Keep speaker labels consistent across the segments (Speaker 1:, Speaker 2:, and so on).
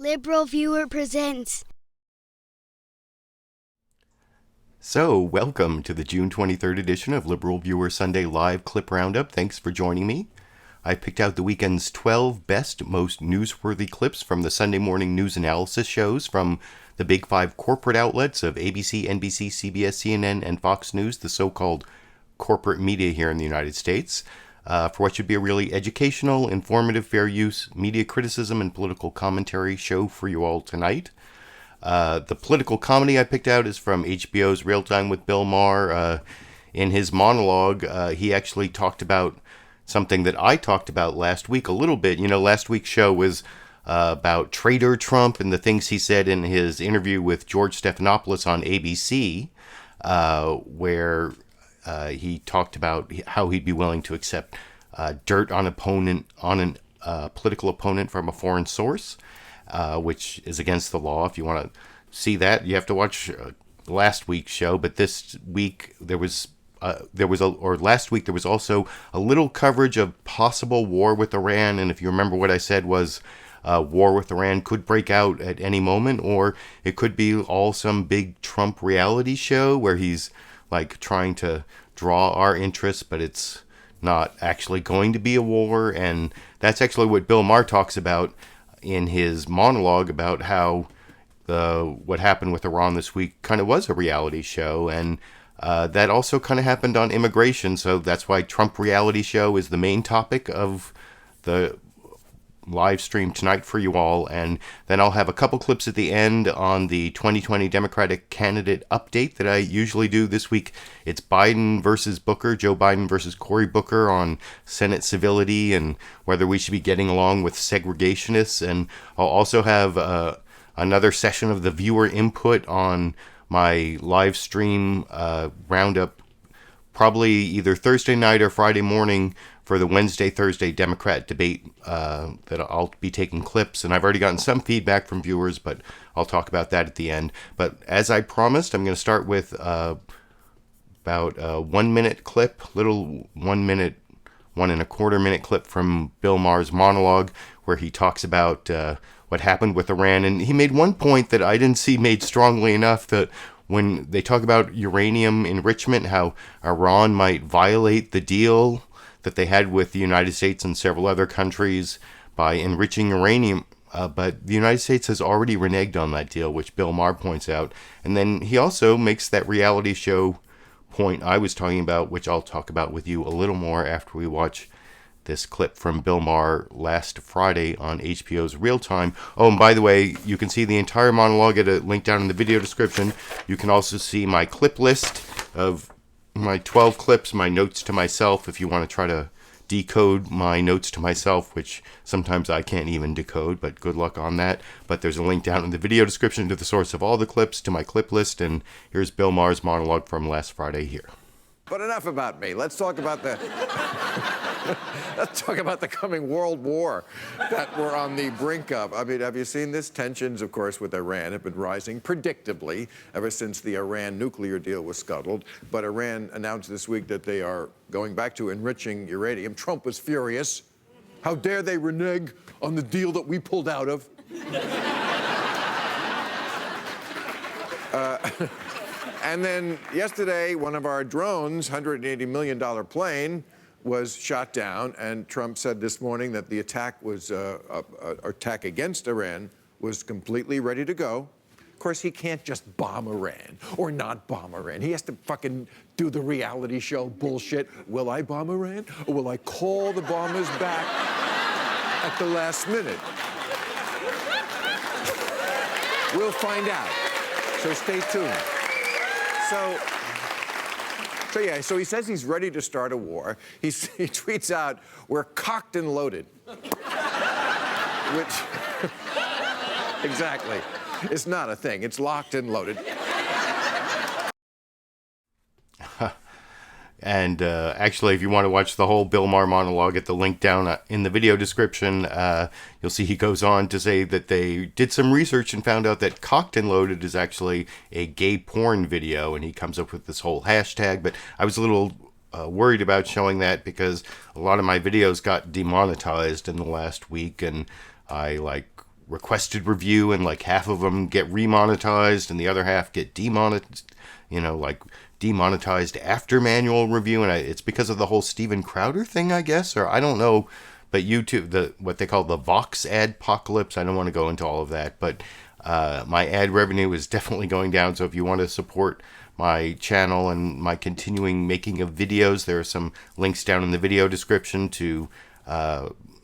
Speaker 1: LiberalViewer presents.
Speaker 2: So, welcome to the June 23rd edition of LiberalViewer Sunday Live Clip Roundup. Thanks for joining me. I picked out the weekend's 12 best, most newsworthy clips from the Sunday morning news analysis shows from the big five corporate outlets of ABC, NBC, CBS, CNN, and Fox News, the so-called corporate media here in the United States, for what should be a really educational, informative, fair use, media criticism, and political commentary show for you all tonight. The political comedy I picked out is from HBO's Real Time with Bill Maher. In his monologue, he actually talked about something that I talked about last week a little bit. You know, last week's show was about Trader Trump and the things he said in his interview with George Stephanopoulos on ABC, where he talked about how he'd be willing to accept dirt on a political opponent from a foreign source, which is against the law. If you want to see that, you have to watch last week's show. But this week last week there was also a little coverage of possible war with Iran. And if you remember, what I said was war with Iran could break out at any moment, or it could be all some big Trump reality show where he's like trying to draw our interest, but it's not actually going to be a war. And that's actually what Bill Maher talks about in his monologue, about how what happened with Iran this week kind of was a reality show. And that also kind of happened on immigration. So that's why Trump reality show is the main topic of the live stream tonight for you all. And then I'll have a couple clips at the end on the 2020 Democratic candidate update that I usually do. This week it's Biden versus Booker, Joe Biden versus Cory Booker, on Senate civility and whether we should be getting along with segregationists. And I'll also have another session of the viewer input on my live stream roundup, probably either Thursday night or Friday morning, for the Wednesday-Thursday Democrat debate that I'll be taking clips. And I've already gotten some feedback from viewers, but I'll talk about that at the end. But as I promised, I'm going to start with about a 1 minute clip, little 1 minute, 1.25 minute clip from Bill Maher's monologue, where he talks about what happened with Iran. And he made one point that I didn't see made strongly enough, that when they talk about uranium enrichment, how Iran might violate the deal that they had with the United States and several other countries by enriching uranium. But the United States has already reneged on that deal, which Bill Maher points out. And then he also makes that reality show point I was talking about, which I'll talk about with you a little more after we watch this clip from Bill Maher last Friday on HBO's Real Time. Oh, and by the way, you can see the entire monologue at a link down in the video description. You can also see my clip list of my 12 clips, my notes to myself, if you want to try to decode my notes to myself, which sometimes I can't even decode, but good luck on that. But there's a link down in the video description to the source of all the clips, to my clip list, and here's Bill Maher's monologue from last Friday here.
Speaker 3: But enough about me. Let's talk about the coming World War that we're on the brink of. I mean, have you seen this? Tensions, of course, with Iran have been rising predictably ever since the Iran nuclear deal was scuttled. But Iran announced this week that they are going back to enriching uranium. Trump was furious. How dare they renege on the deal that we pulled out of? And then yesterday, one of our drones, $180 million plane, was shot down. And Trump said this morning that the attack was attack against Iran was completely ready to go. Of course, he can't just bomb Iran or not bomb Iran. He has to fucking do the reality show bullshit. Will I bomb Iran, or will I call the bombers back at the last minute? We'll find out. So stay tuned. So he says he's ready to start a war. He tweets out, "We're cocked and loaded." Which, exactly, it's not a thing. It's locked and loaded.
Speaker 2: And actually, if you want to watch the whole Bill Maher monologue, at the link down in the video description, you'll see he goes on to say that they did some research and found out that Cocked and Loaded is actually a gay porn video, and he comes up with this whole hashtag. But I was a little worried about showing that because a lot of my videos got demonetized in the last week, and I requested review, and like half of them get remonetized and the other half get demonetized, demonetized after manual review. And it's because of the whole Steven Crowder thing, I guess, or I don't know. But YouTube, what they call the Vox adpocalypse, I don't want to go into all of that, but my ad revenue is definitely going down. So if you want to support my channel and my continuing making of videos, there are some links down in the video description to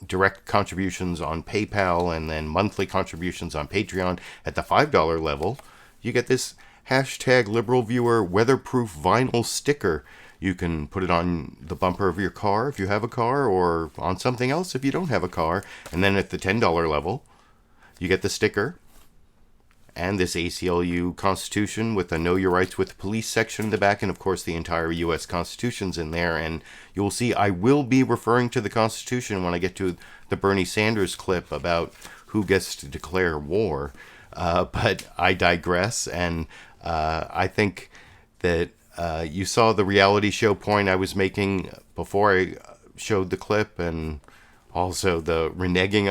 Speaker 2: direct contributions on PayPal and then monthly contributions on Patreon. At the $5 level, you get this hashtag LiberalViewer weatherproof vinyl sticker. You can put it on the bumper of your car if you have a car, or on something else if you don't have a car. And then at the $10 level, you get the sticker and this ACLU Constitution with a Know Your Rights with Police section in the back, and of course the entire U.S. Constitution's in there. And you'll see I will be referring to the Constitution when I get to the Bernie Sanders clip about who gets to declare war. But I digress, and I think that you saw the reality show point I was making before I showed the clip, and also the reneging,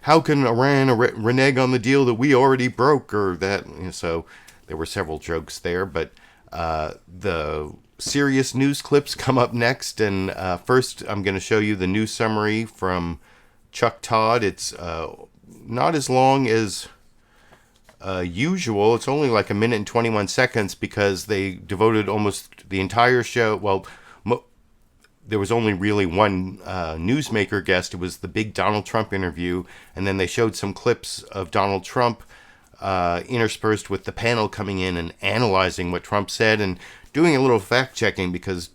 Speaker 2: how can Iran renege on the deal that we already broke, or that, so there were several jokes there, but the serious news clips come up next, and first I'm going to show you the news summary from Chuck Todd. It's not as long as usual. It's only like 1 minute and 21 seconds because they devoted almost the entire show. Well, there was only really one newsmaker guest. It was the big Donald Trump interview, and then they showed some clips of Donald Trump interspersed with the panel coming in and analyzing what Trump said and doing a little fact-checking, because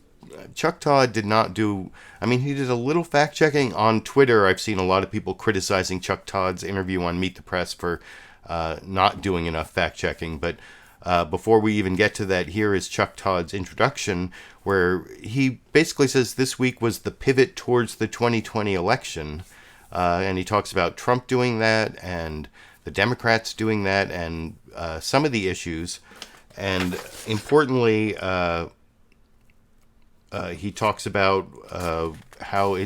Speaker 2: Chuck Todd did not do... he did a little fact-checking on Twitter. I've seen a lot of people criticizing Chuck Todd's interview on Meet the Press for not doing enough fact-checking, but before we even get to that, here is Chuck Todd's introduction, where he basically says this week was the pivot towards the 2020 election, and he talks about Trump doing that and the Democrats doing that and some of the issues, and importantly, he talks about how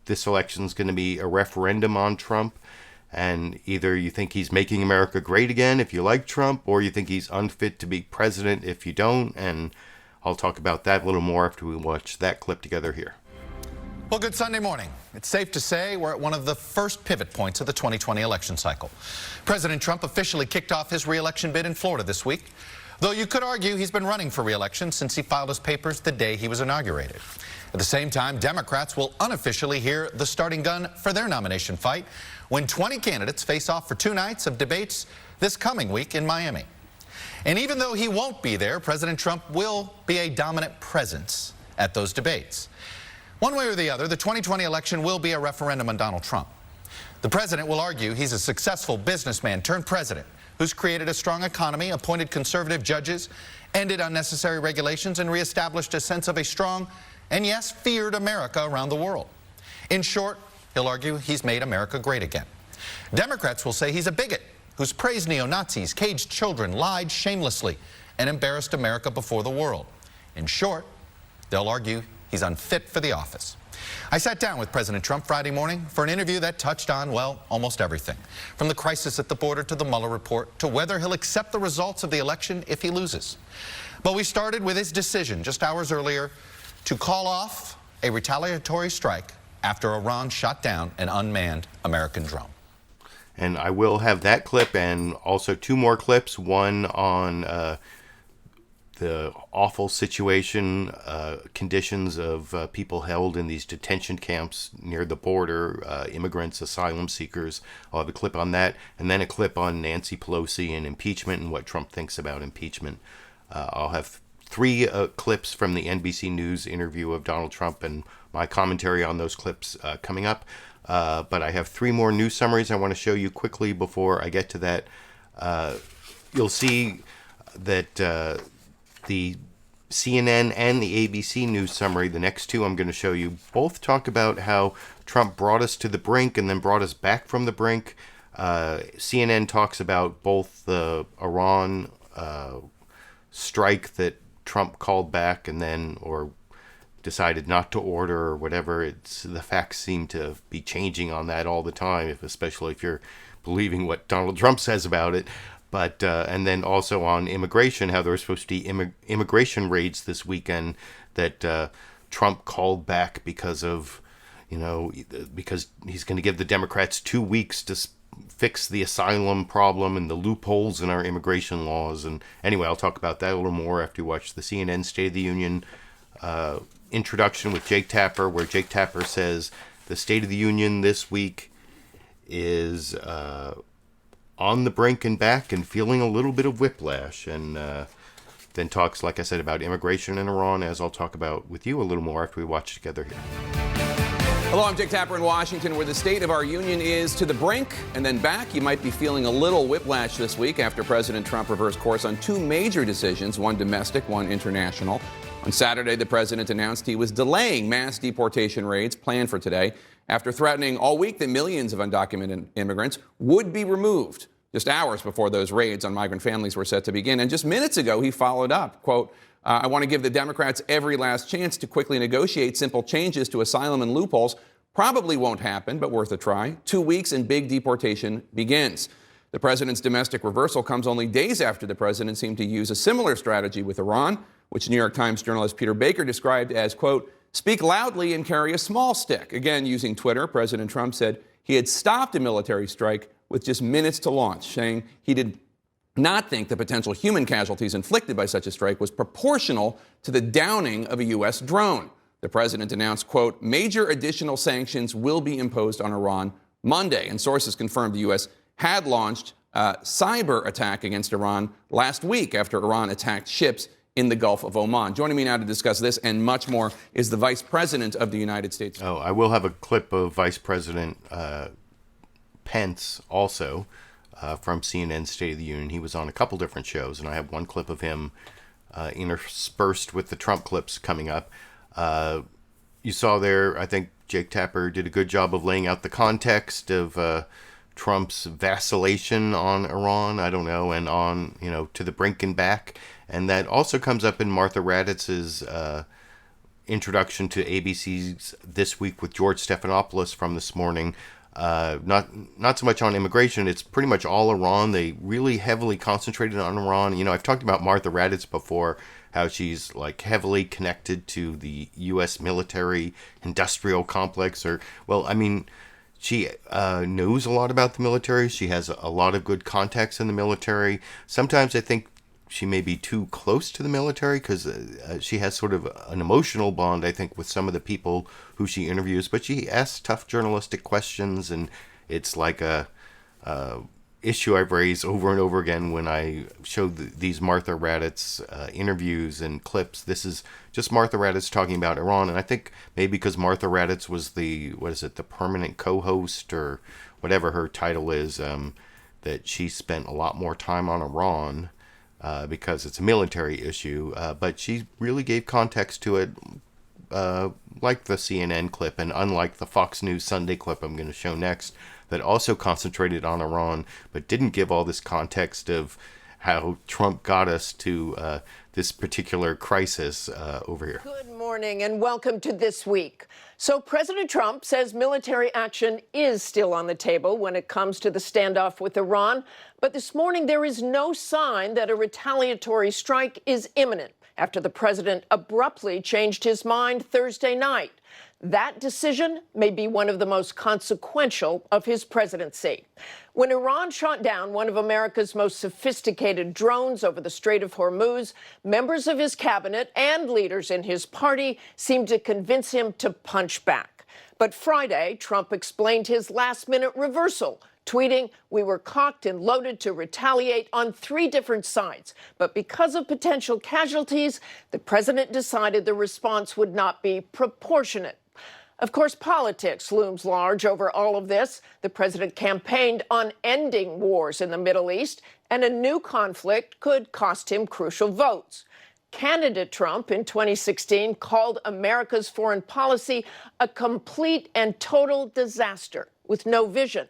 Speaker 2: this election is going to be a referendum on Trump. And either you think he's making America great again if you like Trump, or you think he's unfit to be president if you don't. And I'll talk about that a little more after we watch that clip together here.
Speaker 4: Well, good Sunday morning. It's safe to say we're at one of the first pivot points of the 2020 election cycle. President Trump officially kicked off his re-election bid in Florida this week, though you could argue he's been running for re-election since he filed his papers the day he was inaugurated. At the same time, Democrats will unofficially hear the starting gun for their nomination fight when 20 candidates face off for 2 nights of debates this coming week in Miami. And even though he won't be there, President Trump will be a dominant presence at those debates. One way or the other, the 2020 election will be a referendum on Donald Trump. The president will argue he's a successful businessman turned president who's created a strong economy, appointed conservative judges, ended unnecessary regulations, and reestablished a sense of a strong and, yes, feared America around the world. In short, he'll argue he's made America great again. Democrats will say he's a bigot who's praised neo-Nazis, caged children, lied shamelessly, and embarrassed America before the world. In short, they'll argue he's unfit for the office. I sat down with President Trump Friday morning for an interview that touched on, well, almost everything, from the crisis at the border to the Mueller report to whether he'll accept the results of the election if he loses. But we started with his decision just hours earlier to call off a retaliatory strike after Iran shot down an unmanned American drone.
Speaker 2: And I will have that clip and also 2 more clips, one on the awful situation, conditions of people held in these detention camps near the border, immigrants, asylum seekers. I'll have a clip on that, and then a clip on Nancy Pelosi and impeachment and what Trump thinks about impeachment. I'll have 3 clips from the NBC News interview of Donald Trump and my commentary on those clips coming up. But I have 3 more news summaries I want to show you quickly before I get to that. You'll see that the CNN and the ABC news summary, the next 2 I'm going to show you, both talk about how Trump brought us to the brink and then brought us back from the brink. CNN talks about both the Iran strike that Trump called back and then, or decided not to order or whatever. The facts seem to be changing on that all the time, especially if you're believing what Donald Trump says about it. But and then also on immigration, how there were supposed to be immigration raids this weekend that Trump called back because of, because he's going to give the Democrats 2 weeks to fix the asylum problem and the loopholes in our immigration laws. And anyway, I'll talk about that a little more after you watch the CNN State of the Union introduction with Jake Tapper, where Jake Tapper says the State of the Union this week is on the brink and back and feeling a little bit of whiplash, and then talks, like I said, about immigration in Iran, as I'll talk about with you a little more after we watch together here.
Speaker 5: Hello, I'm Jake Tapper in Washington, where the state of our union is to the brink and then back. You might be feeling a little whiplash this week after President Trump reversed course on two major decisions, one domestic, one international. On Saturday, the president announced he was delaying mass deportation raids planned for today after threatening all week that millions of undocumented immigrants would be removed just hours before those raids on migrant families were set to begin. And just minutes ago, he followed up, quote, I want to give the Democrats every last chance to quickly negotiate simple changes to asylum and loopholes. Probably won't happen, but worth a try. 2 weeks and big deportation begins. The president's domestic reversal comes only days after the president seemed to use a similar strategy with Iran, which New York Times journalist Peter Baker described as, quote, speak loudly and carry a small stick. Again, using Twitter, President Trump said he had stopped a military strike with just minutes to launch, saying he did not think the potential human casualties inflicted by such a strike was proportional to the downing of a U.S. drone. The president announced, quote, major additional sanctions will be imposed on Iran Monday. And sources confirmed the U.S. had launched a cyber attack against Iran last week after Iran attacked ships in the Gulf of Oman. Joining me now to discuss this and much more is the Vice President of the United States.
Speaker 2: Oh, I will have a clip of Vice President Pence also from CNN State of the Union. He was on a couple different shows, and I have one clip of him interspersed with the Trump clips coming up. You saw there, I think Jake Tapper did a good job of laying out the context of Trump's vacillation on Iran, I don't know, and on, to the brink and back. And that also comes up in Martha Raddatz's introduction to ABC's This Week with George Stephanopoulos from this morning. Not so much on immigration. It's pretty much all Iran. They really heavily concentrated on Iran. I've talked about Martha Raddatz before, how she's like heavily connected to the U.S. military industrial complex. She knows a lot about the military. She has a lot of good contacts in the military. Sometimes I think she may be too close to the military because she has sort of an emotional bond, I think, with some of the people who she interviews. But she asks tough journalistic questions, and it's like a issue I've raised over and over again when I showed these Martha Raddatz interviews and clips. This is just Martha Raddatz talking about Iran, and I think maybe because Martha Raddatz was the permanent co-host or whatever her title is, that she spent a lot more time on Iran. Because it's a military issue, but she really gave context to it, like the CNN clip, and unlike the Fox News Sunday clip I'm going to show next, that also concentrated on Iran, but didn't give all this context of how Trump got us to this particular crisis over here.
Speaker 6: Good morning and welcome to This Week. So President Trump says military action is still on the table when it comes to the standoff with Iran. But this morning, there is no sign that a retaliatory strike is imminent after the president abruptly changed his mind Thursday night. That decision may be one of the most consequential of his presidency. When Iran shot down one of America's most sophisticated drones over the Strait of Hormuz, members of his cabinet and leaders in his party seemed to convince him to punch back. But Friday, Trump explained his last-minute reversal, tweeting, "We were cocked and loaded to retaliate on 3 different sides. But because of potential casualties, the president decided the response would not be proportionate." Of course, politics looms large over all of this. The president campaigned on ending wars in the Middle East, and a new conflict could cost him crucial votes. Candidate Trump in 2016 called America's foreign policy a complete and total disaster with no vision.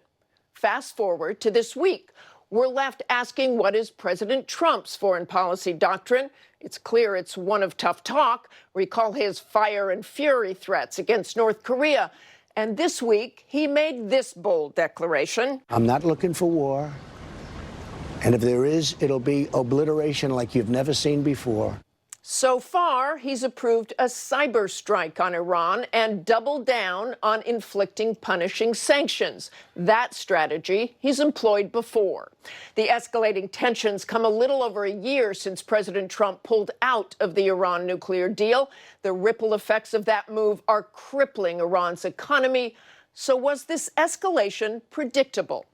Speaker 6: Fast forward to this week. We're left asking, what is President Trump's foreign policy doctrine? It's clear it's one of tough talk. Recall his fire and fury threats against North Korea. And this week, he made this bold declaration.
Speaker 7: I'm not looking for war. And if there is, it'll be obliteration like you've never seen before.
Speaker 6: So far, he's approved a cyber strike on Iran and doubled down on inflicting punishing sanctions. That strategy he's employed before. The escalating tensions come a little over a year since President Trump pulled out of the Iran nuclear deal. The ripple effects of that move are crippling Iran's economy. So was this escalation predictable?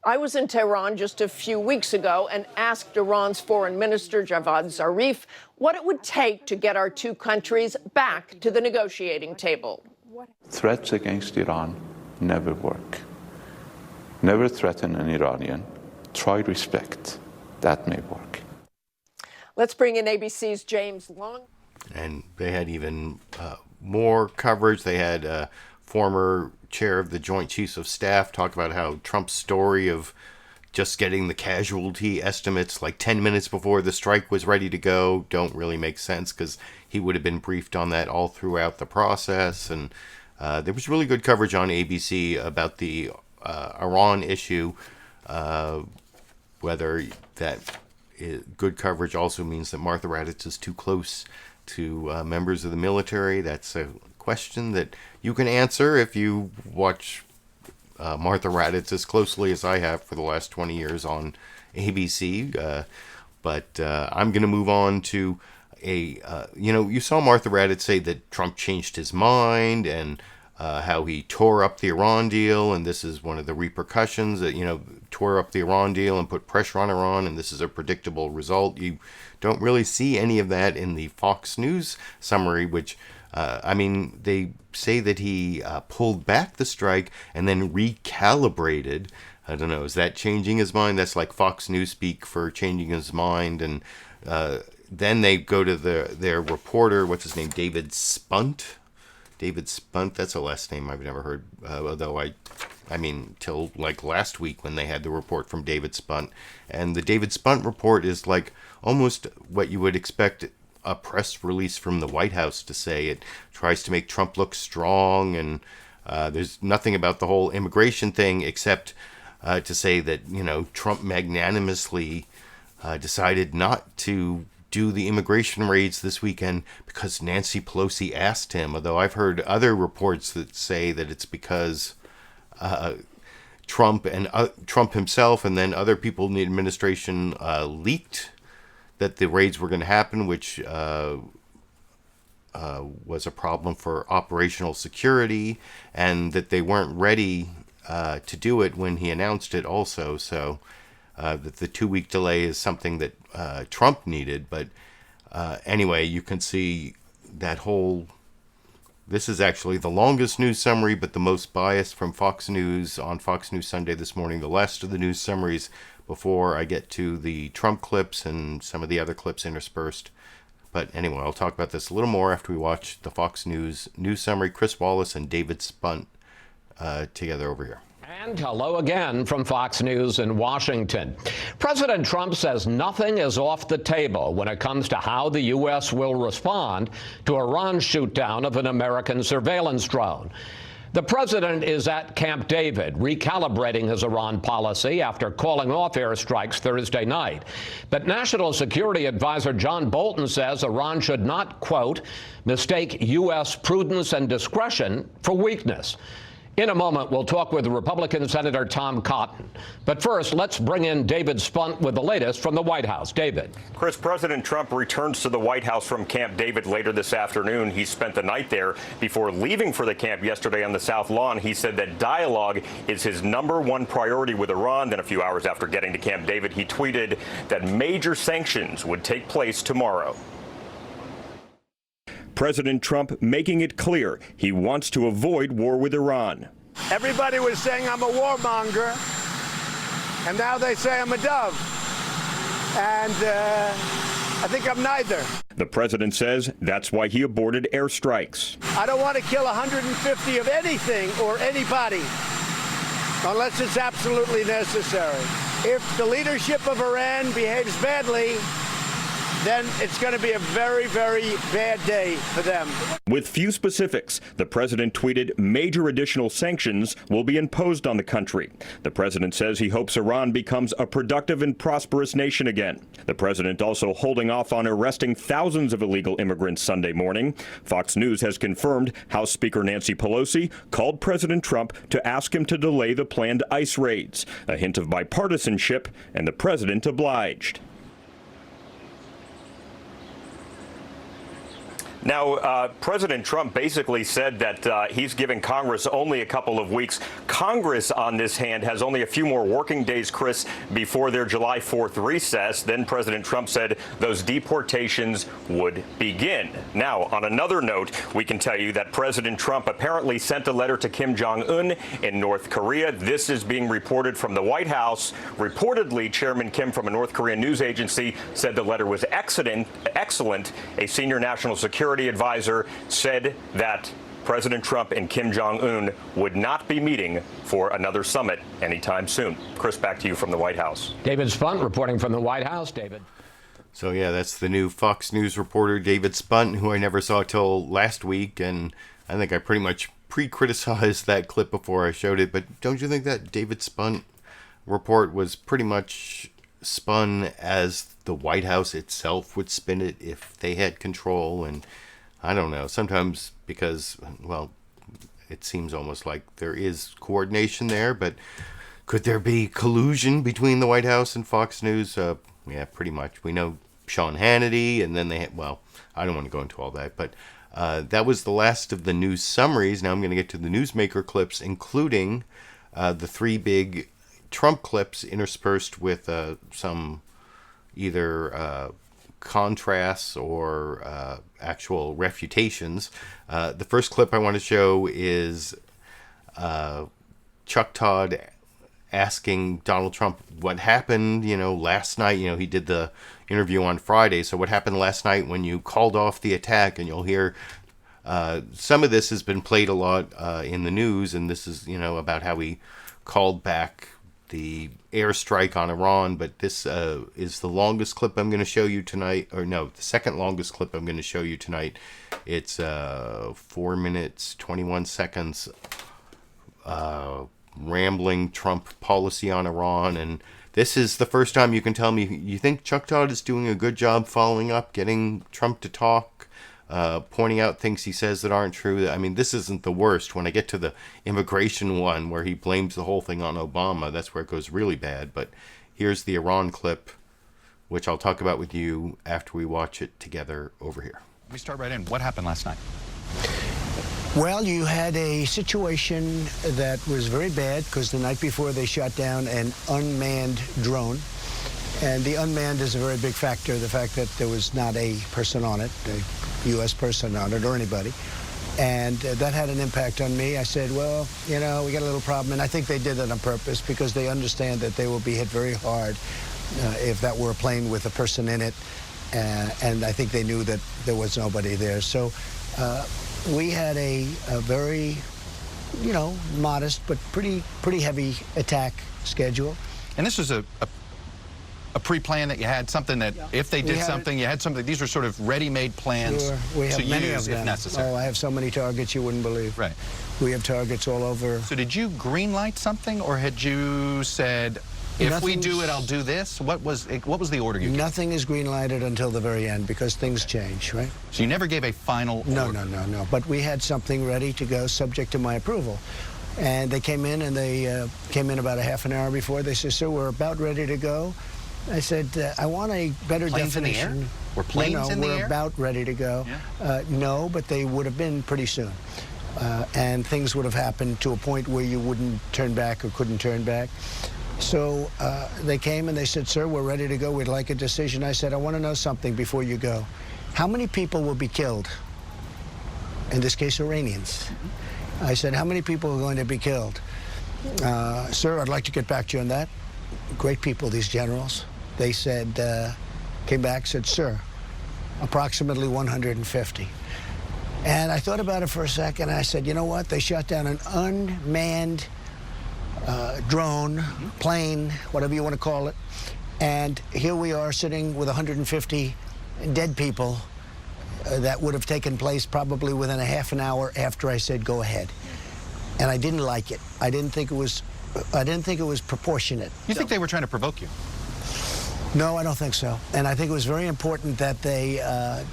Speaker 6: I was in Tehran just a few weeks ago and asked Iran's Foreign Minister Javad Zarif what it would take to get our two countries back to the negotiating table.
Speaker 8: Threats against Iran never work. Never threaten an Iranian. Try respect. That may work.
Speaker 6: Let's bring in ABC's James Long.
Speaker 2: And they had even more coverage. They had former chair of the Joint Chiefs of Staff talk about how Trump's story of just getting the casualty estimates like 10 minutes before the strike was ready to go don't really make sense, because he would have been briefed on that all throughout the process. And there was really good coverage on ABC about the Iran issue. Whether that good coverage also means that Martha Raddatz is too close to members of the military. That's a question that you can answer if you watch Martha Raddatz as closely as I have for the last 20 years on ABC. But I'm going to move on to you saw Martha Raddatz say that Trump changed his mind and how he tore up the Iran deal. And this is one of the repercussions that, tore up the Iran deal and put pressure on Iran. And this is a predictable result. You don't really see any of that in the Fox News summary, which they say that he pulled back the strike and then recalibrated. I don't know, is that changing his mind? That's like Fox News speak for changing his mind. And then they go to their reporter, what's his name, David Spunt. David Spunt, that's a last name I've never heard, although till like last week when they had the report from David Spunt. And the David Spunt report is like almost what you would expect a press release from the White House to say. It tries to make Trump look strong, and there's nothing about the whole immigration thing except to say that, Trump magnanimously decided not to do the immigration raids this weekend because Nancy Pelosi asked him, although I've heard other reports that say that it's because Trump himself and then other people in the administration leaked that the raids were going to happen, which was a problem for operational security, and that they weren't ready to do it when he announced it also. So that the 2-week delay is something that Trump needed. But anyway, you can see that whole... This is actually the longest news summary, but the most biased from Fox News on Fox News Sunday this morning. The last of the news summaries before I get to the Trump clips and some of the other clips interspersed. But anyway, I'll talk about this a little more after we watch the Fox News summary. Chris Wallace and David Spunt together over here.
Speaker 9: And hello again from Fox News in Washington. President Trump says nothing is off the table when it comes to how the U.S. will respond to Iran's shoot-down of an American surveillance drone. The president is at Camp David, recalibrating his Iran policy after calling off airstrikes Thursday night. But National Security Advisor John Bolton says Iran should not, quote, mistake U.S. prudence and discretion for weakness. In a moment, we'll talk with Republican Senator Tom Cotton. But first, let's bring in David Spunt with the latest from the White House. David.
Speaker 10: Chris, President Trump returns to the White House from Camp David later this afternoon. He spent the night there before leaving for the camp yesterday on the South Lawn. He said that dialogue is his #1 priority with Iran. Then a few hours after getting to Camp David, he tweeted that major sanctions would take place tomorrow. President Trump making it clear he wants to avoid war with Iran.
Speaker 7: Everybody was saying I'm a warmonger, and now they say I'm a dove. And I think I'm neither.
Speaker 10: The president says that's why he aborted airstrikes.
Speaker 7: I don't want to kill 150 of anything or anybody unless it's absolutely necessary. if the leadership of Iran behaves badly, then it's going to be a very, very bad day for them.
Speaker 10: With few specifics, the president tweeted major additional sanctions will be imposed on the country. The president says he hopes Iran becomes a productive and prosperous nation again. The president also holding off on arresting thousands of illegal immigrants Sunday morning. Fox News has confirmed House Speaker Nancy Pelosi called President Trump to ask him to delay the planned ICE raids, a hint of bipartisanship, and the president obliged. Now, President Trump basically said that he's giving Congress only a couple of weeks. Congress, on this hand, has only a few more working days, Chris, before their July 4th recess. Then President Trump said those deportations would begin. Now, on another note, we can tell you that President Trump apparently sent a letter to Kim Jong-un in North Korea. This is being reported from the White House. Reportedly, Chairman Kim from a North Korean news agency said the letter was excellent. A senior national security advisor said that President Trump and Kim Jong-un would not be meeting for another summit anytime soon. Chris, back to you from the White House.
Speaker 9: David Spunt reporting from the White House. David.
Speaker 2: So, yeah, that's the new Fox News reporter, David Spunt, who I never saw till last week. And I think I pretty much pre-criticized that clip before I showed it. But don't you think that David Spunt report was pretty much spun as the White House itself would spin it if they had control? And I don't know, sometimes because, well, it seems almost like there is coordination there, but could there be collusion between the White House and Fox News? Yeah, pretty much. We know Sean Hannity, and then they had, well, I don't want to go into all that, but that was the last of the news summaries. Now I'm going to get to the newsmaker clips, including the three big Trump clips interspersed with some either contrasts or actual refutations. The first clip I want to show is Chuck Todd asking Donald Trump what happened, last night. He did the interview on Friday. So what happened last night when you called off the attack? And you'll hear some of this has been played a lot in the news. And this is, about how he called back the airstrike on Iran, but this is the longest clip I'm going to show you tonight, or no, the second longest clip I'm going to show you tonight. It's 4 minutes, 21 seconds, rambling Trump policy on Iran, and this is the first time you can tell me you think Chuck Todd is doing a good job following up, getting Trump to talk, pointing out things he says that aren't true. I mean, this isn't the worst. When I get to the immigration one where he blames the whole thing on Obama, that's where it goes really bad. But here's the Iran clip, which I'll talk about with you after we watch it together over here.
Speaker 4: We start right in. What happened last night?
Speaker 7: Well, you had a situation that was very bad because the night before they shot down an unmanned drone. And the unmanned is a very big factor, the fact that there was not a person on it, a U.S. person on it or anybody. And that had an impact on me. I said, well, we got a little problem. And I think they did that on purpose because they understand that they will be hit very hard if that were a plane with a person in it. And I think they knew that there was nobody there. So we had a very, modest but pretty heavy attack schedule.
Speaker 4: And this was a pre-plan that you had, something that if they did something, you had something. These were sort of ready-made plans to use if necessary.
Speaker 7: Oh, I have so many targets you wouldn't believe.
Speaker 4: Right.
Speaker 7: We have targets all over.
Speaker 4: So did you green-light something, or had you said, if we do it, I'll do this? What was the order you gave?
Speaker 7: Nothing is green-lighted until the very end because things change, right?
Speaker 4: So you never gave a final order?
Speaker 7: No. But we had something ready to go subject to my approval. And they came in, and they came in about a half an hour before. They said, sir, we're about ready to go. I said, I want a better
Speaker 4: planes
Speaker 7: definition.
Speaker 4: In the air? Were planes in the air?
Speaker 7: We're about ready to go.
Speaker 4: Yeah.
Speaker 7: No, but they would have been pretty soon. And things would have happened to a point where you wouldn't turn back or couldn't turn back. So they came and they said, sir, we're ready to go. We'd like a decision. I said, I want to know something before you go. How many people will be killed? In this case, Iranians. I said, how many people are going to be killed? Sir, I'd like to get back to you on that. Great people, these generals. They said, came back, said, sir, approximately 150. And I thought about it for a second. And I said, you know what? They shot down an unmanned drone, plane, whatever you want to call it. And here we are sitting with 150 dead people that would have taken place probably within a half an hour after I said go ahead. And I didn't like it. I didn't think it was proportionate.
Speaker 4: You think they were trying to provoke you?
Speaker 7: No, I don't think so. And I think it was very important that they,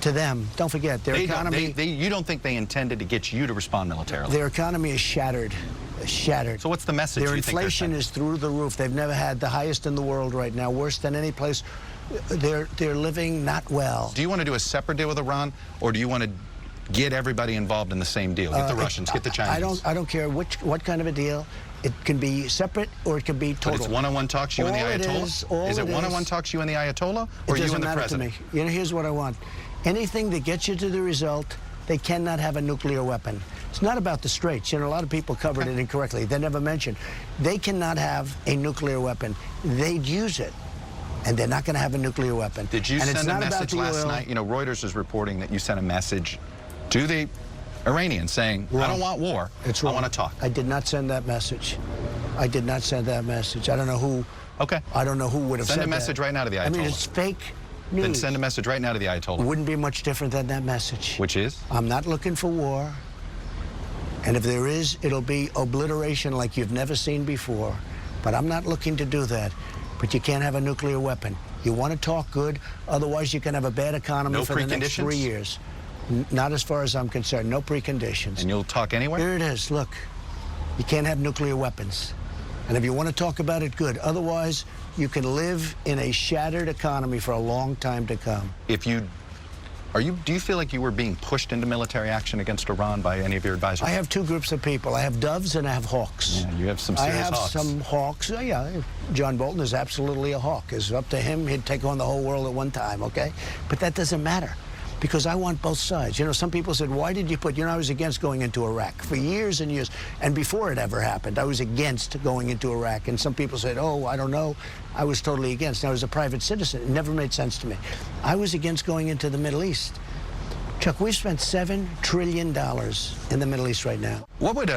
Speaker 7: to them, don't forget, their economy...
Speaker 4: You don't think they intended to get you to respond militarily?
Speaker 7: Their economy is shattered. Shattered.
Speaker 4: So what's the message?
Speaker 7: Their inflation is through the roof. They've never had the highest in the world right now, worse than any place. They're living not well.
Speaker 4: Do you want to do a separate deal with Iran, or do you want to get everybody involved in the same deal? Get the Russians, get the Chinese.
Speaker 7: I don't care what kind of a deal. It can be separate or it can be total.
Speaker 4: But it's one-on-one talks, you and the Ayatollah? Is it one-on-one talks, you and the Ayatollah, or you and the president? It doesn't matter to me. You know, here's what I want. Anything that gets you to the result, they cannot have a nuclear weapon. It's not about the Straits. You know, a lot of people covered it incorrectly. They never mentioned. They cannot have a nuclear weapon. They'd use it. And they're not going to have a nuclear weapon. Did you send a message last night? You know, Reuters is reporting that you sent a message to the Iranians saying, I don't want war.
Speaker 7: It's wrong.
Speaker 4: I want to talk.
Speaker 7: I did not send that message. I did not send that message. I don't know who.
Speaker 4: Okay.
Speaker 7: I don't know who would have said that.
Speaker 4: Send a message right now to the Ayatollah.
Speaker 7: I mean, it's fake news.
Speaker 4: Then send a message right now to the Ayatollah.
Speaker 7: Wouldn't be much different than that message.
Speaker 4: Which is?
Speaker 7: I'm not looking for war. And if there is, it'll be obliteration like you've never seen before. But I'm not looking to do that. But you can't have a nuclear weapon. You want to talk good, otherwise you can have a bad economy for the next 3 years. Not as far as I'm concerned. No preconditions.
Speaker 4: And you'll talk anyway?
Speaker 7: Here it is. Look, you can't have nuclear weapons. And if you want to talk about it, good. Otherwise, you can live in a shattered economy for a long time to come.
Speaker 4: Do you feel like you were being pushed into military action against Iran by any of your advisors?
Speaker 7: I have two groups of people. I have doves and I have hawks.
Speaker 4: Yeah, you have some serious hawks.
Speaker 7: I have some hawks. Yeah, John Bolton is absolutely a hawk. It's up to him. He'd take on the whole world at one time, okay? But that doesn't matter because I want both sides. You know, some people said, why did you put, I was against going into Iraq for years and years. And before it ever happened, I was against going into Iraq. And some people said, oh, I don't know. I was totally against. Now, as a private citizen, it never made sense to me. I was against going into the Middle East. Chuck, we've spent $7 trillion in the Middle East right now.
Speaker 4: What would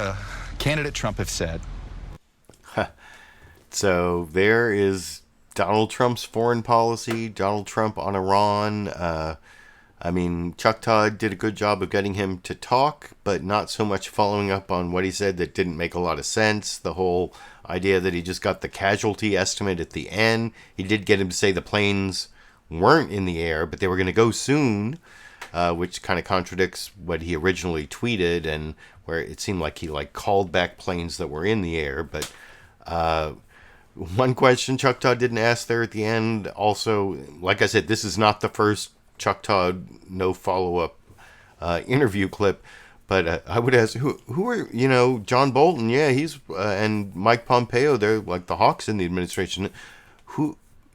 Speaker 4: candidate Trump have said?
Speaker 2: So there is Donald Trump's foreign policy, Donald Trump on Iran. I mean, Chuck Todd did a good job of getting him to talk, but not so much following up on what he said that didn't make a lot of sense. The whole idea that he just got the casualty estimate at the end. He did get him to say the planes weren't in the air, but they were going to go soon. Which kind of contradicts what he originally tweeted, and where it seemed like he called back planes that were in the air. But one question Chuck Todd didn't ask there at the end. Also, like I said, this is not the first Chuck Todd no follow-up interview clip. But I would ask, who are, John Bolton, yeah, he's, and Mike Pompeo, they're like the hawks in the administration.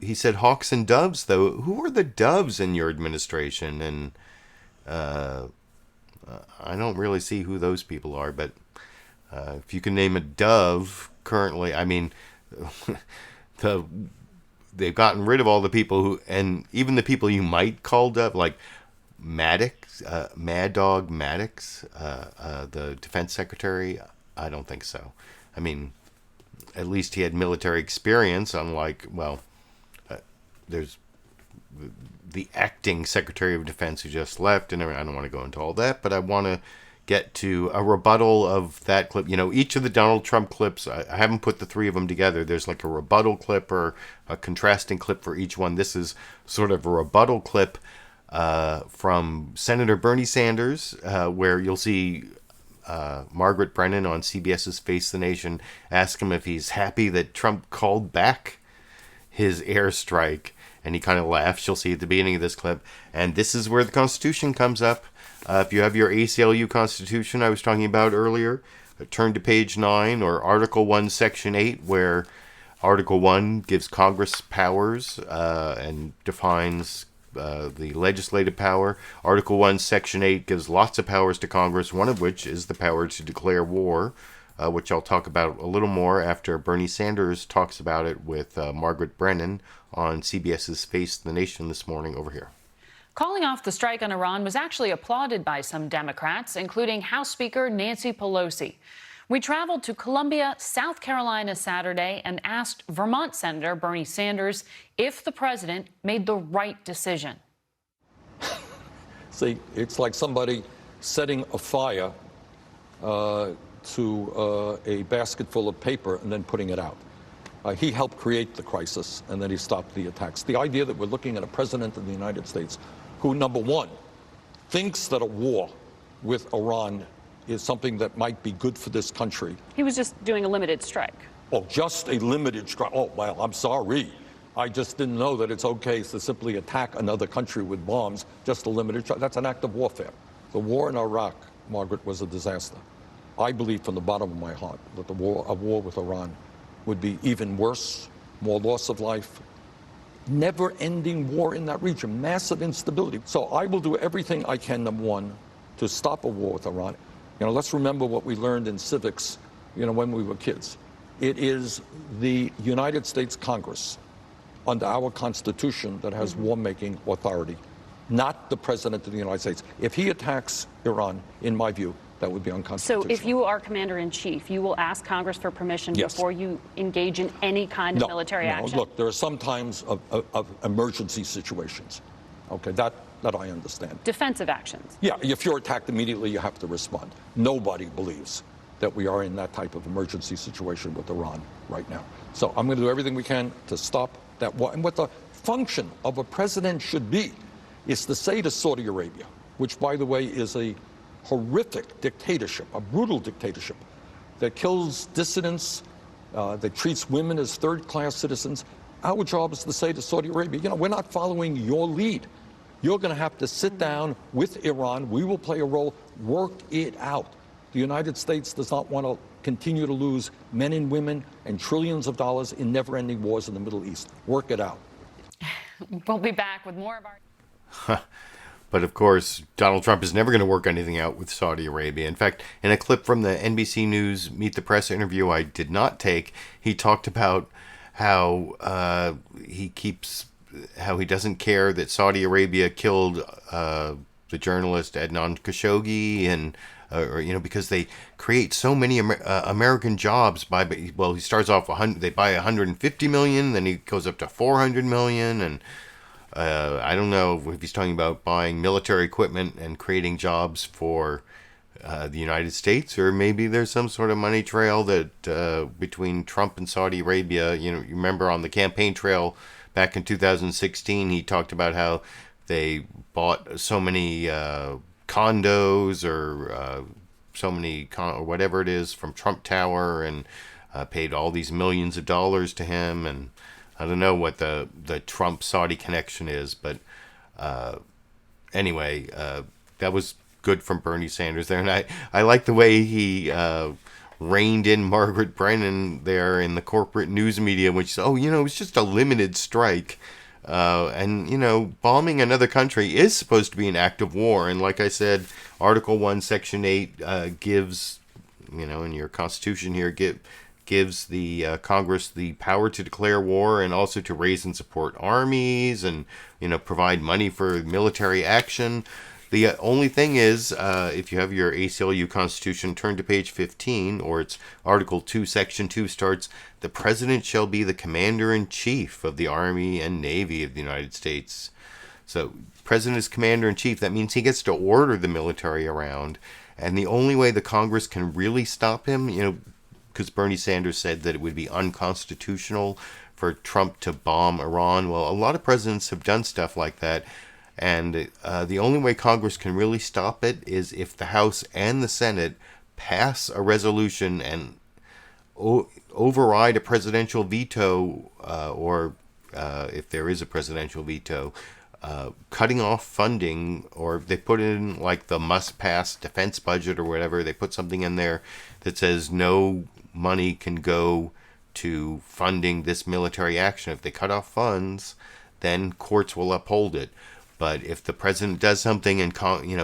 Speaker 2: He said hawks and doves, though. Who are the doves in your administration? And I don't really see who those people are, but if you can name a dove currently, I mean, they've gotten rid of all the people who, and even the people you might call dove, like Maddox, Mad Dog Maddox, the defense secretary. I don't think so. I mean, at least he had military experience, unlike, there's the acting Secretary of Defense who just left, and I don't want to go into all that, but I want to get to a rebuttal of that clip. Each of the Donald Trump clips, I haven't put the three of them together. There's like a rebuttal clip or a contrasting clip for each one. This is sort of a rebuttal clip from Senator Bernie Sanders, where you'll see Margaret Brennan on CBS's Face the Nation ask him if he's happy that Trump called back his airstrike. And he kind of laughs. You'll see at the beginning of this clip. And this is where the Constitution comes up. If you have your ACLU Constitution I was talking about earlier, turn to page 9 or Article 1, Section 8, where Article 1 gives Congress powers and defines the legislative power. Article 1, Section 8 gives lots of powers to Congress, one of which is the power to declare war, which I'll talk about a little more after Bernie Sanders talks about it with Margaret Brennan on CBS's Face the Nation this morning over here.
Speaker 11: Calling off the strike on Iran was actually applauded by some Democrats, including House Speaker Nancy Pelosi. We traveled to Columbia, South Carolina Saturday and asked Vermont Senator Bernie Sanders if the president made the right decision.
Speaker 12: See, it's like somebody setting a fire to a basket full of paper and then putting it out. He helped create the crisis, and then he stopped the attacks. The idea that we're looking at a president of the United States who, number one, thinks that a war with Iran is something that might be good for this country.
Speaker 11: He was just doing a limited strike.
Speaker 12: Oh, just a limited strike. Oh, well, I'm sorry. I just didn't know that it's okay to simply attack another country with bombs, just a limited strike. That's an act of warfare. The war in Iraq, Margaret, was a disaster. I believe from the bottom of my heart that a war with Iran would be even worse, more loss of life, never-ending war in that region, massive instability. So I will do everything I can, number one, to stop a war with Iran. You know, let's remember what we learned in civics, you know, when we were kids. It is the United States Congress, under our Constitution, that has war-making authority, not the President of the United States. If he attacks Iran, in my view, that would be unconstitutional.
Speaker 11: So if you are commander-in-chief, you will ask Congress for permission before you engage in any kind of military action?
Speaker 12: Look, there are some times of emergency situations. Okay, that I understand.
Speaker 11: Defensive actions?
Speaker 12: Yeah, if you're attacked immediately, you have to respond. Nobody believes that we are in that type of emergency situation with Iran right now. So I'm going to do everything we can to stop that war. And what the function of a president should be is to say to Saudi Arabia, which, by the way, is a horrific dictatorship, a brutal dictatorship that kills dissidents, that treats women as third-class citizens. Our job is to say to Saudi Arabia, you know, we're not following your lead. You're going to have to sit down with Iran. We will play a role. Work it out. The United States does not want to continue to lose men and women and trillions of dollars in never-ending wars in the Middle East. Work it out.
Speaker 11: We'll be back with more of our...
Speaker 2: But of course, Donald Trump is never going to work anything out with Saudi Arabia. In fact, in a clip from the NBC News Meet the Press interview I did not take, he talked about how he doesn't care that Saudi Arabia killed the journalist Adnan Khashoggi, and because they create so many American jobs by, well, he starts off they buy 150 million, then he goes up to 400 million, and I don't know if he's talking about buying military equipment and creating jobs for the United States, or maybe there's some sort of money trail that between Trump and Saudi Arabia. You know, you remember on the campaign trail back in 2016, he talked about how they bought so many condos or so many or whatever it is from Trump Tower, and paid all these millions of dollars to him. And I don't know what the Trump-Saudi connection is, but anyway, that was good from Bernie Sanders there. And I like the way he reined in Margaret Brennan there in the corporate news media, which said, it's just a limited strike. And, bombing another country is supposed to be an act of war. And like I said, Article 1, Section 8 gives, in your Constitution here, gives the Congress the power to declare war and also to raise and support armies and, provide money for military action. The only thing is, if you have your ACLU Constitution, turn to page 15, or it's Article 2, Section 2 starts, the President shall be the Commander-in-Chief of the Army and Navy of the United States. So, President is Commander-in-Chief. That means he gets to order the military around. And the only way the Congress can really stop him, because Bernie Sanders said that it would be unconstitutional for Trump to bomb Iran. Well, a lot of presidents have done stuff like that. And the only way Congress can really stop it is if the House and the Senate pass a resolution and override a presidential veto, or if there is a presidential veto, cutting off funding, or they put in like the must-pass defense budget or whatever. They put something in there that says no money can go to funding this military action. If they cut off funds, then courts will uphold it. But if the president does something and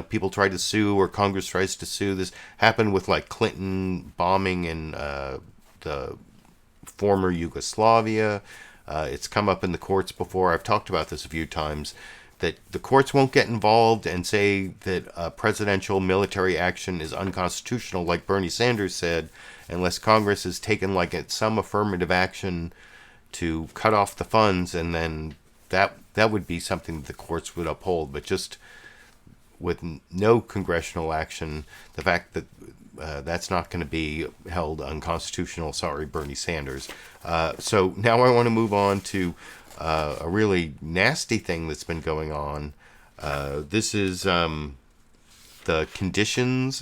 Speaker 2: people try to sue, or Congress tries to sue, this happened with like Clinton bombing in the former Yugoslavia. It's come up in the courts before. I've talked about this a few times. that the courts won't get involved and say that presidential military action is unconstitutional, like Bernie Sanders said, unless Congress has taken like some affirmative action to cut off the funds, and then that would be something that the courts would uphold. But just with no congressional action, the fact that that's not going to be held unconstitutional. Sorry, Bernie Sanders. So now I want to move on to a really nasty thing that's been going on. This is the conditions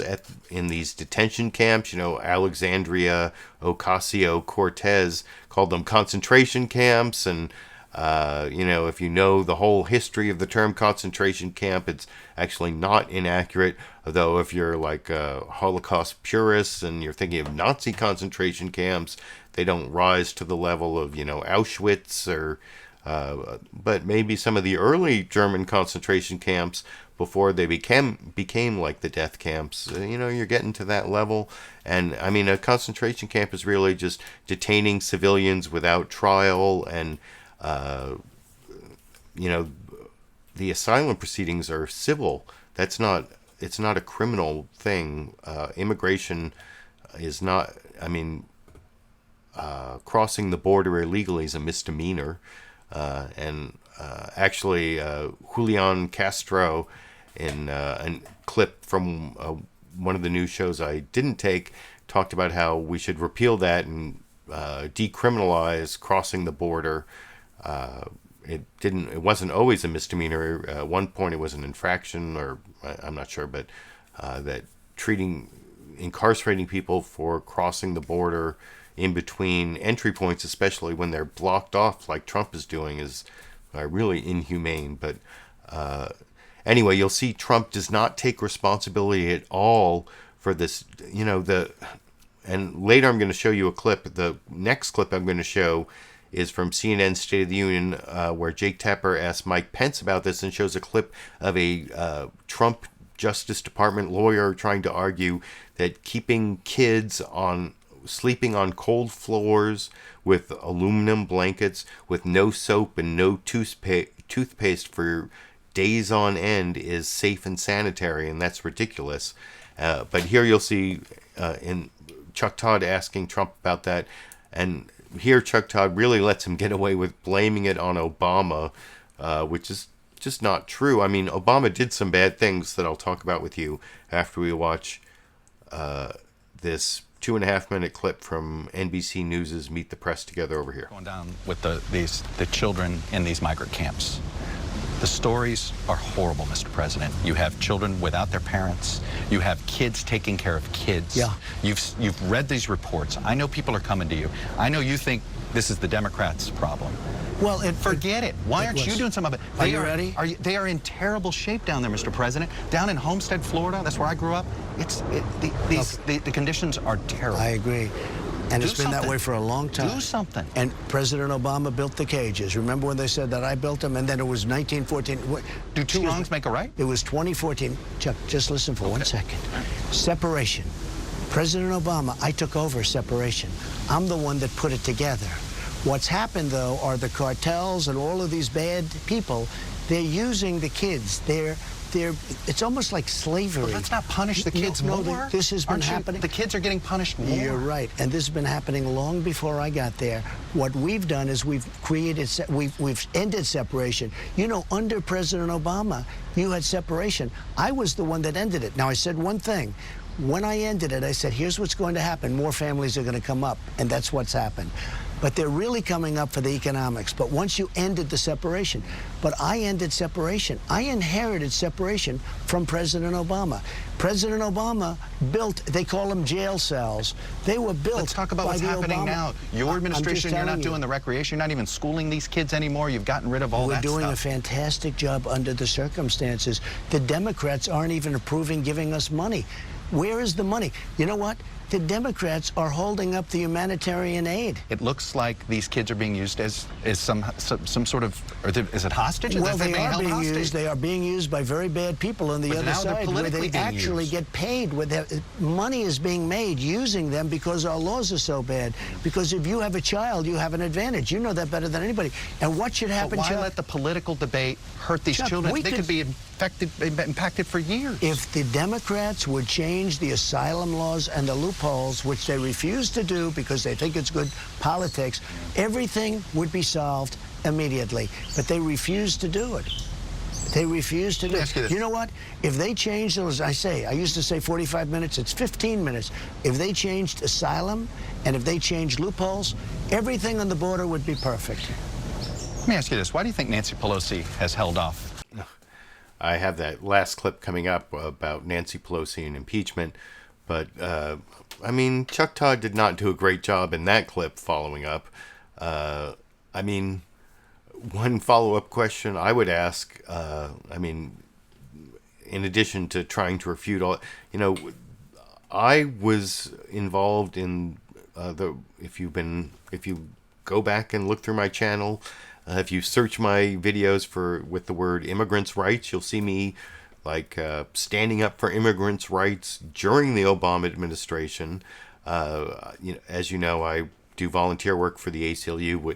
Speaker 2: in these detention camps. You know, Alexandria Ocasio-Cortez called them concentration camps, and you know, if you know the whole history of the term concentration camp, it's actually not inaccurate. Although if you're like a Holocaust purist and you're thinking of Nazi concentration camps, they don't rise to the level of, you know, Auschwitz or but maybe some of the early German concentration camps before they became like the death camps. You know, you're getting to that level. And I mean, a concentration camp is really just detaining civilians without trial, and you know, the asylum proceedings are civil. It's not a criminal thing. Immigration is not, I mean, crossing the border illegally is a misdemeanor. Actually, Julian Castro, in a clip from one of the news shows I didn't take, talked about how we should repeal that and decriminalize crossing the border. It wasn't always a misdemeanor. At one point it was an infraction, or I'm not sure, but that incarcerating people for crossing the border in between entry points, especially when they're blocked off like Trump is doing, is really inhumane. But anyway, you'll see Trump does not take responsibility at all for this. You know, and later I'm going to show you a clip. The next clip I'm going to show is from CNN State of the Union, where Jake Tapper asked Mike Pence about this, and shows a clip of a Trump Justice Department lawyer trying to argue that keeping kids sleeping on cold floors with aluminum blankets with no soap and no toothpaste for days on end is safe and sanitary, and that's ridiculous. But here you'll see in Chuck Todd asking Trump about that, and here Chuck Todd really lets him get away with blaming it on Obama, which is just not true. I mean, Obama did some bad things that I'll talk about with you after we watch this 2.5-minute clip from NBC News' Meet the Press Together over here.
Speaker 4: Going down with the children in these migrant camps. The stories are horrible, Mr. President. You have children without their parents. You have kids taking care of kids.
Speaker 7: Yeah.
Speaker 4: You've read these reports. I know people are coming to you. I know you think this is the Democrats' problem.
Speaker 7: Well,
Speaker 4: forget it. Why aren't you doing some of it?
Speaker 7: Are you ready?
Speaker 4: They are in terrible shape down there, Mr. President. Down in Homestead, Florida, that's where I grew up. The conditions are terrible.
Speaker 7: I agree. And it's been that way for a long time.
Speaker 4: Do something.
Speaker 7: And President Obama built the cages. Remember when they said that I built them, and then it was 1914.
Speaker 4: Do two wrongs make a right?
Speaker 7: It was 2014. Chuck, just listen for 1 second. Separation. President Obama, I took over separation. I'm the one that put it together. What's happened, though, are the cartels and all of these bad people. They're using the kids. It's almost like slavery.
Speaker 4: Well, let's not punish the kids more.
Speaker 7: This has been happening.
Speaker 4: The kids are getting punished more.
Speaker 7: You're right, and this has been happening long before I got there. What we've done is we've ended separation. You know, under President Obama, you had separation. I was the one that ended it. Now, I said one thing. When I ended it, I said, here's what's going to happen. More families are going to come up, and that's what's happened. But they're really coming up for the economics. But once you ended the separation, but I ended separation. I inherited separation from President Obama. President Obama built, they call them jail cells. They were built.
Speaker 4: Let's talk about what's happening now. Your administration, you're not doing the recreation, you're not even schooling these kids anymore. You've gotten rid of all that stuff.
Speaker 7: We're doing a fantastic job under the circumstances. The Democrats aren't even approving giving us money. Where is the money? You know what? the Democrats are holding up the humanitarian aid.
Speaker 4: It looks like these kids are being used as some sort of, is it hostage?
Speaker 7: Well, they are being used. They are being used by very bad people on the other side, where they actually get paid. Money is being made using them because our laws are so bad. Because if you have a child, you have an advantage. You know that better than anybody. And what should happen,
Speaker 4: But why
Speaker 7: Chuck?
Speaker 4: let the political debate hurt these
Speaker 7: Chuck,
Speaker 4: children? They could be impacted for years.
Speaker 7: If the Democrats would change the asylum laws and the loopholes, which they refuse to do because they think it's good politics, everything would be solved immediately. But they refuse to do it. They refuse to do it. You know what? If they changed, as I used to say 45 minutes, it's 15 minutes. If they changed asylum and if they changed loopholes, everything on the border would be perfect.
Speaker 4: Let me ask you this. Why do you think Nancy Pelosi has held off?
Speaker 2: I have that last clip coming up about Nancy Pelosi and impeachment, but I mean, Chuck Todd did not do a great job in that clip following up. I mean, one follow-up question I would ask, I mean, in addition to trying to refute all, you know, I was involved in if you go back and look through my channel, if you search my videos with the word immigrants' rights, you'll see me standing up for immigrants' rights during the Obama administration. As you know, I do volunteer work for the ACLU.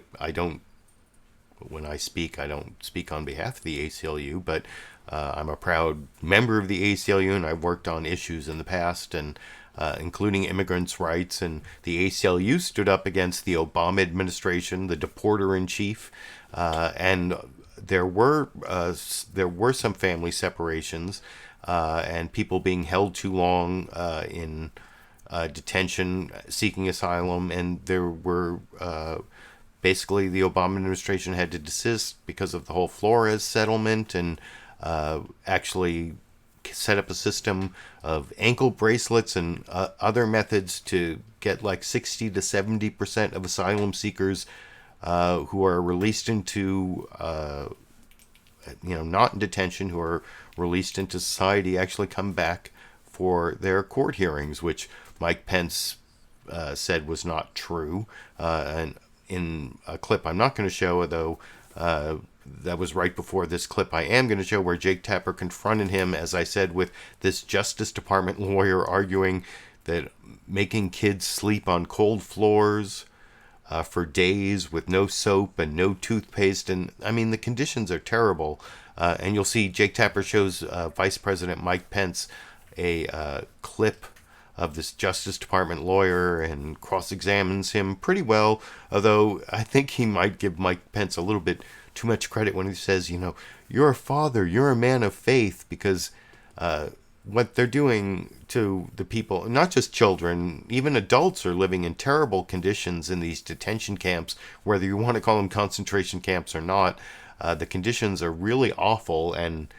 Speaker 2: When I speak, I don't speak on behalf of the ACLU, but I'm a proud member of the ACLU, and I've worked on issues in the past, and including immigrants' rights. And the ACLU stood up against the Obama administration, the deporter-in-chief, and there were some family separations and people being held too long in detention, seeking asylum, and there were basically the Obama administration had to desist because of the whole Flores settlement, and actually set up a system of ankle bracelets and other methods to get 60 to 70% of asylum seekers who are released into, not in detention, who are released into society, actually come back for their court hearings, which Mike Pence said was not true. And in a clip I'm not going to show, though, that was right before this clip I am going to show, where Jake Tapper confronted him, as I said, with this Justice Department lawyer arguing that making kids sleep on cold floors for days with no soap and no toothpaste, and I mean, the conditions are terrible. And you'll see Jake Tapper shows Vice President Mike Pence a clip of this Justice Department lawyer and cross-examines him pretty well, although I think he might give Mike Pence a little bit too much credit when he says, you're a father, you're a man of faith, because what they're doing to the people, not just children, even adults are living in terrible conditions in these detention camps, whether you want to call them concentration camps or not. The conditions are really awful and,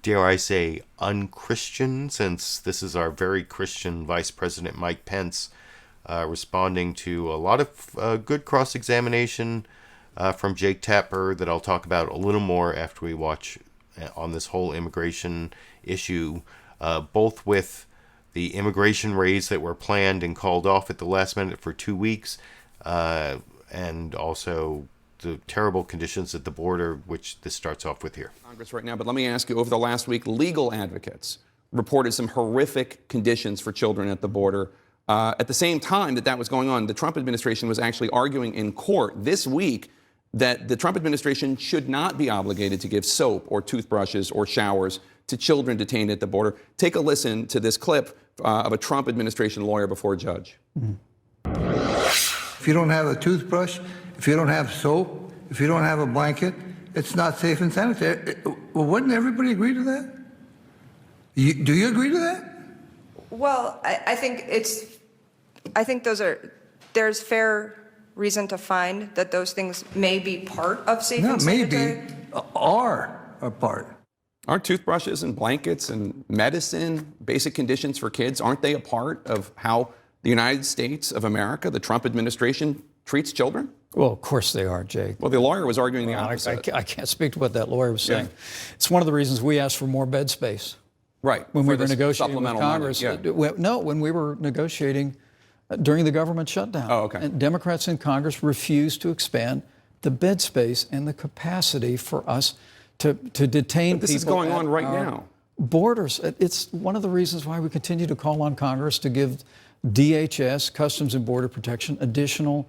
Speaker 2: dare I say, unchristian, since this is our very Christian Vice President Mike Pence responding to a lot of good cross-examination from Jake Tapper that I'll talk about a little more after we watch on this whole immigration issue, both with the immigration raids that were planned and called off at the last minute for 2 weeks, and also the terrible conditions at the border, which this starts off with here.
Speaker 5: Congress right now, but let me ask you, over the last week, legal advocates reported some horrific conditions for children at the border. At the same time that was going on, the Trump administration was actually arguing in court this week that the Trump administration should not be obligated to give soap or toothbrushes or showers to children detained at the border. Take a listen to this clip of a Trump administration lawyer before a judge.
Speaker 13: If you don't have a toothbrush, if you don't have soap, if you don't have a blanket, it's not safe and sanitary. Well, wouldn't everybody agree to that? Do you agree to that?
Speaker 14: Well, I think there's fair reason to find that those things may be part of safe and sanitary.
Speaker 13: Maybe are a part.
Speaker 5: Aren't toothbrushes and blankets and medicine, basic conditions for kids, aren't they a part of how the United States of America, the Trump administration, treats children?
Speaker 15: Well, of course they are, Jake.
Speaker 5: Well, the lawyer was arguing the opposite.
Speaker 15: I can't speak to what that lawyer was saying. Yeah. It's one of the reasons we asked for more bed space.
Speaker 5: Right.
Speaker 15: When
Speaker 5: for
Speaker 15: we were
Speaker 5: this
Speaker 15: negotiating with
Speaker 5: supplemental
Speaker 15: Congress.
Speaker 5: money, yeah.
Speaker 15: When we were negotiating during the government shutdown.
Speaker 5: Oh, okay.
Speaker 15: And Democrats in Congress refused to expand the bed space and the capacity for us to detain people.
Speaker 5: This is going on right
Speaker 15: our
Speaker 5: now.
Speaker 15: Borders. It's one of the reasons why we continue to call on Congress to give DHS, Customs and Border Protection, additional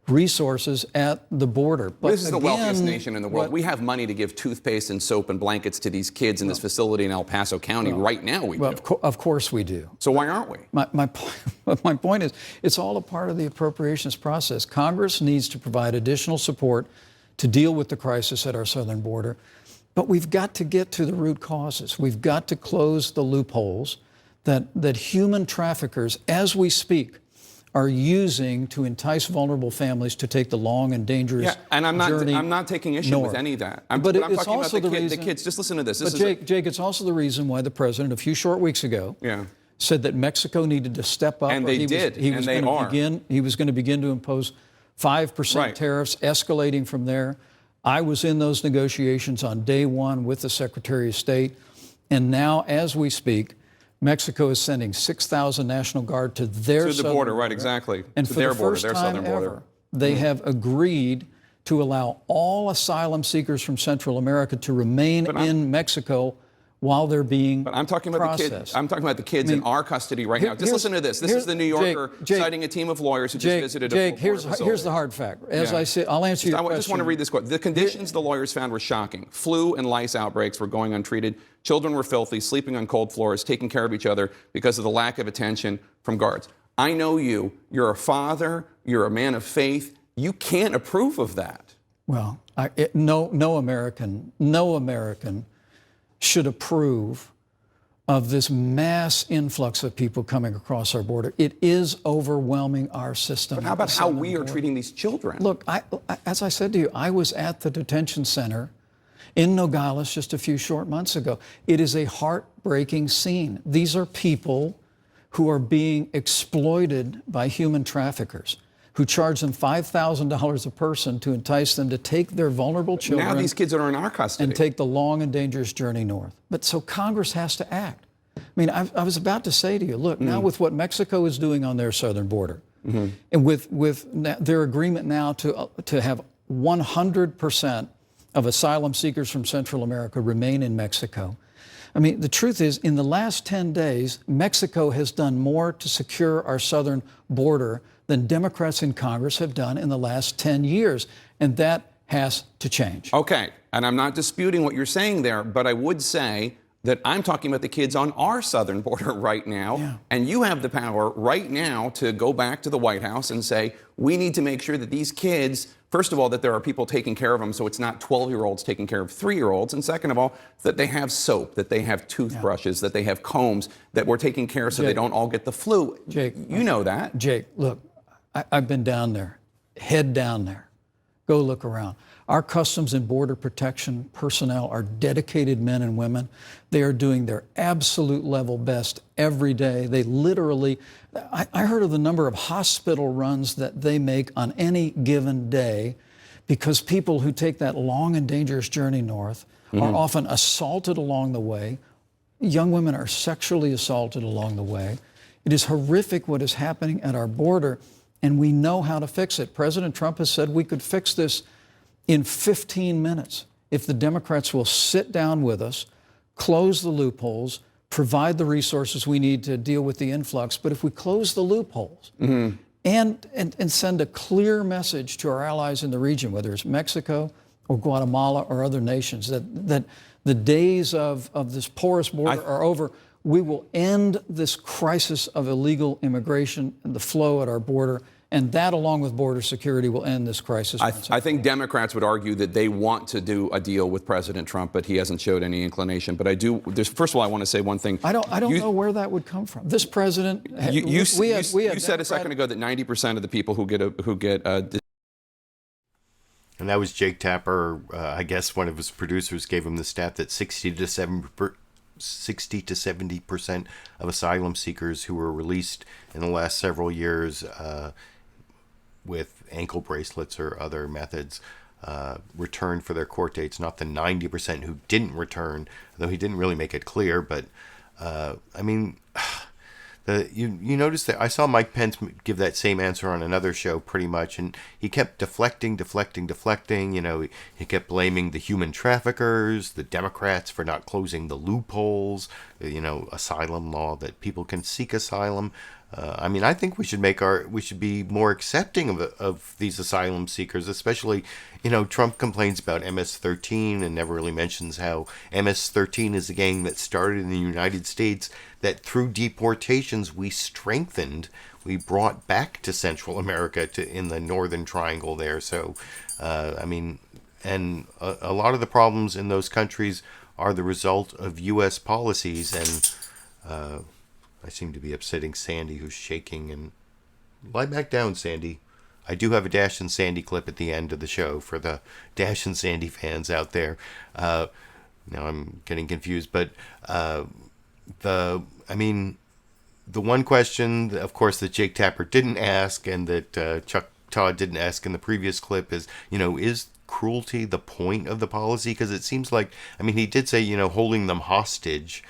Speaker 15: resources at the border. But
Speaker 5: this is the wealthiest
Speaker 15: again,
Speaker 5: nation in the world. We have money to give toothpaste and soap and blankets to these kids in this facility in El Paso County right now. We do.
Speaker 15: Of course we do.
Speaker 5: So why aren't we?
Speaker 15: My point is, it's all a part of the appropriations process. Congress needs to provide additional support to deal with the crisis at our southern border. But we've got to get to the root causes. We've got to close the loopholes that human traffickers, as we speak, are using to entice vulnerable families to take the long and dangerous journey.
Speaker 5: I'm not taking issue
Speaker 15: north.
Speaker 5: with any of that.
Speaker 15: But
Speaker 5: I'm
Speaker 15: it's
Speaker 5: talking
Speaker 15: also
Speaker 5: about
Speaker 15: the
Speaker 5: the kids. Just listen to this.
Speaker 15: But Jake, it's also the reason why the president, a few short weeks ago, said that Mexico needed to step up.
Speaker 5: And they did, and they are.
Speaker 15: He was going to begin to impose 5% tariffs, escalating from there. I was in those negotiations on day one with the Secretary of State. And now, as we speak, Mexico is sending 6,000 National Guard to their
Speaker 5: southern border. Right, exactly.
Speaker 15: And
Speaker 5: to
Speaker 15: for
Speaker 5: their
Speaker 15: the
Speaker 5: border,
Speaker 15: first
Speaker 5: their
Speaker 15: time
Speaker 5: southern border.
Speaker 15: ever, they have agreed to allow all asylum seekers from Central America to remain in Mexico while they're being
Speaker 5: But I'm talking about
Speaker 15: processed.
Speaker 5: the kids. I'm talking about the kids in our custody right now. Just listen to this. This is the New Yorker citing a team of lawyers who just visited a
Speaker 15: here's the hard fact. As I said, I'll answer your question.
Speaker 5: I just want to read this quote. The conditions the lawyers found were shocking. Flu and lice outbreaks were going untreated. Children were filthy, sleeping on cold floors, taking care of each other because of the lack of attention from guards. I know you. You're a father. You're a man of faith. You can't approve of that.
Speaker 15: Well, no American should approve of this mass influx of people coming across our border. It is overwhelming our system.
Speaker 5: But how about how we are treating these children?
Speaker 15: Look, as I said to you, I was at the detention center in Nogales just a few short months ago. It is a heartbreaking scene. These are people who are being exploited by human traffickers who charge them $5,000 a person to entice them to take their vulnerable children.
Speaker 5: Now these kids are in our custody.
Speaker 15: And take the long and dangerous journey north. But so Congress has to act. I mean, I was about to say to you, look, now with what Mexico is doing on their southern border, and with their agreement now to have 100% of asylum seekers from Central America remain in Mexico. I mean, the truth is, in the last 10 days, Mexico has done more to secure our southern border than Democrats in Congress have done in the last 10 years. And that has to change.
Speaker 5: Okay. And I'm not disputing what you're saying there, but I would say that I'm talking about the kids on our southern border right now. Yeah. And you have the power right now to go back to the White House and say, we need to make sure that these kids, first of all, that there are people taking care of them so it's not 12-year-olds taking care of 3-year-olds. And second of all, that they have soap, that they have toothbrushes, that they have combs, that we're taking care so they don't all get the flu.
Speaker 15: Jake,
Speaker 5: you know that.
Speaker 15: Jake, look, I've been down there, head down there. Go look around. Our Customs and Border Protection personnel are dedicated men and women. They are doing their absolute level best every day. They literally, I heard of the number of hospital runs that they make on any given day because people who take that long and dangerous journey north are often assaulted along the way. Young women are sexually assaulted along the way. It is horrific what is happening at our border, and we know how to fix it. President Trump has said we could fix this in 15 minutes if the Democrats will sit down with us, close the loopholes, provide the resources we need to deal with the influx. But if we close the loopholes and send a clear message to our allies in the region, whether it's Mexico or Guatemala or other nations, that the days of this porous border are over, we will end this crisis of illegal immigration and the flow at our border. And that, along with border security, will end this crisis.
Speaker 5: I think Democrats would argue that they want to do a deal with President Trump, but he hasn't showed any inclination. But I do. First of all, I want to say one thing.
Speaker 15: I don't know where that would come from. This president.
Speaker 5: You said a second ago that 90% of the people who get
Speaker 2: and that was Jake Tapper. I guess one of his producers gave him the stat that 60 to 70% of asylum seekers who were released in the last several years with ankle bracelets or other methods returned for their court dates, not the 90% who didn't return, though he didn't really make it clear. But I mean, you notice that I saw Mike Pence give that same answer on another show pretty much, and he kept deflecting. You know, he kept blaming the human traffickers, the Democrats for not closing the loopholes, you know, asylum law, that people can seek asylum. I mean, I think we should be more accepting of these asylum seekers, especially, you know, Trump complains about MS-13 and never really mentions how MS-13 is a gang that started in the United States that through deportations we brought back to Central America, in the Northern Triangle there. So, I mean, and a lot of the problems in those countries are the result of U.S. policies, and I seem to be upsetting Sandy, who's shaking. And lie back down, Sandy. I do have a Dash and Sandy clip at the end of the show for the Dash and Sandy fans out there. Now I'm getting confused, but the one question, of course, that Jake Tapper didn't ask, and that Todd didn't ask in the previous clip is, you know, is cruelty the point of the policy? Because it seems like, I mean, he did say, you know, holding them hostage,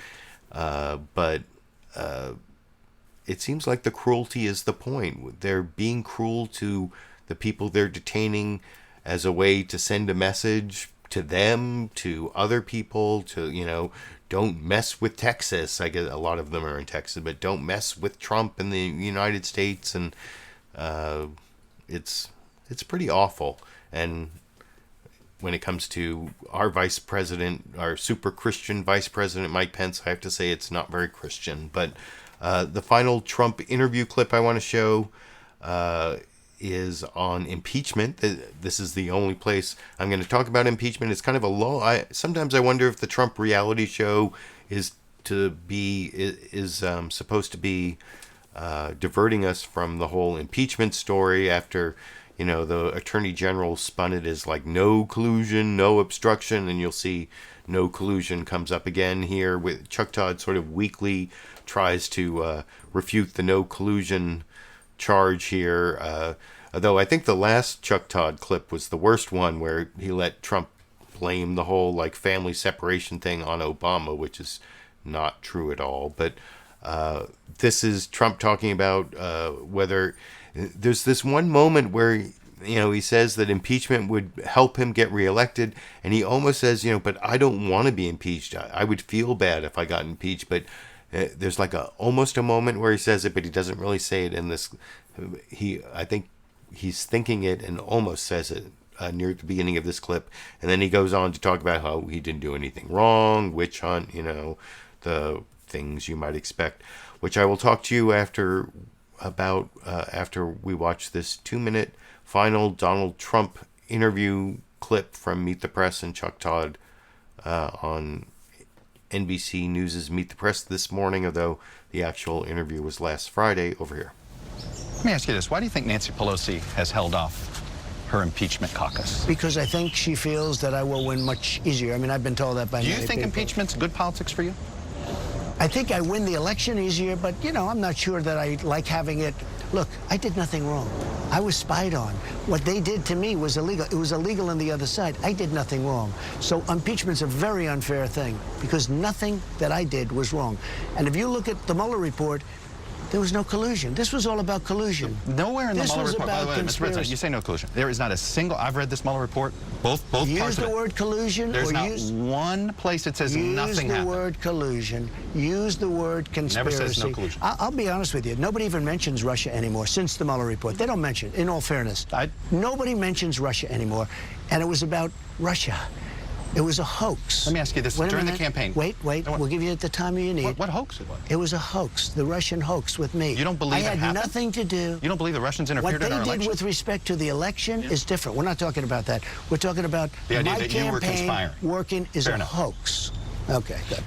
Speaker 2: but it seems like the cruelty is the point. They're being cruel to the people they're detaining as a way to send a message to them, to other people, to, you know, don't mess with Texas. I guess a lot of them are in Texas, but don't mess with Trump in the United States. And it's pretty awful. And when it comes to our vice president, our super Christian vice president, Mike Pence, I have to say it's not very Christian. But the final Trump interview clip I want to show is on impeachment. This is the only place I'm going to talk about impeachment. It's kind of a low. Sometimes I wonder if the Trump reality show is supposed to be diverting us from the whole impeachment story after, you know, the Attorney General spun it as like no collusion, no obstruction, and you'll see no collusion comes up again here with Chuck Todd sort of weekly tries to refute the no collusion charge here. Although I think the last Chuck Todd clip was the worst one, where he let Trump blame the whole like family separation thing on Obama, which is not true at all. But this is Trump talking about whether there's this one moment where, you know, he says that impeachment would help him get reelected, and he almost says, you know, but I don't want to be impeached. I would feel bad if I got impeached. But there's like almost a moment where he says it, but he doesn't really say it in this. I think he's thinking it and almost says it near the beginning of this clip, and then he goes on to talk about how he didn't do anything wrong, witch hunt, you know, the things you might expect, which I will talk to you after we watch this 2-minute final Donald Trump interview clip from Meet the Press and Chuck Todd on NBC News' Meet the Press this morning, although the actual interview was last Friday. Over here.
Speaker 4: Let me ask you this. Why do you think Nancy Pelosi has held off her impeachment caucus?
Speaker 7: Because I think she feels that I will win much easier. I mean, I've been told that by many people.
Speaker 4: Do you think impeachment's good politics for you?
Speaker 7: I think I win the election easier, but, you know, I'm not sure that I like having it. Look, I did nothing wrong. I was spied on. What they did to me was illegal. It was illegal on the other side. I did nothing wrong. So impeachment's a very unfair thing, because nothing that I did was wrong. And if you look at the Mueller report, there was no collusion. This was all about collusion.
Speaker 4: Nowhere in the Mueller report. By the way, Mr. Ritz, you say no collusion. There is not a single. I've read this Mueller report. Both parts of it.
Speaker 7: Use the word collusion.
Speaker 4: There's not one place that says nothing happened.
Speaker 7: Use the word collusion. Use the word conspiracy.
Speaker 4: Never says no collusion.
Speaker 7: I'll be honest with you. Nobody even mentions Russia anymore since the Mueller report. They don't mention it, in all fairness. Nobody mentions Russia anymore. And it was about Russia. It was a hoax.
Speaker 4: Let me ask you this. During the campaign.
Speaker 7: Wait. We'll give you the time you need.
Speaker 4: What hoax it was?
Speaker 7: It was a hoax. The Russian hoax with me.
Speaker 4: You don't believe it happened?
Speaker 7: I had nothing to do.
Speaker 4: You don't believe the Russians interfered in our election?
Speaker 7: What they did with respect to the election is different. We're not talking about that. We're talking about
Speaker 4: the idea
Speaker 7: my
Speaker 4: that you were conspiring.
Speaker 7: Working is a hoax. Okay, good.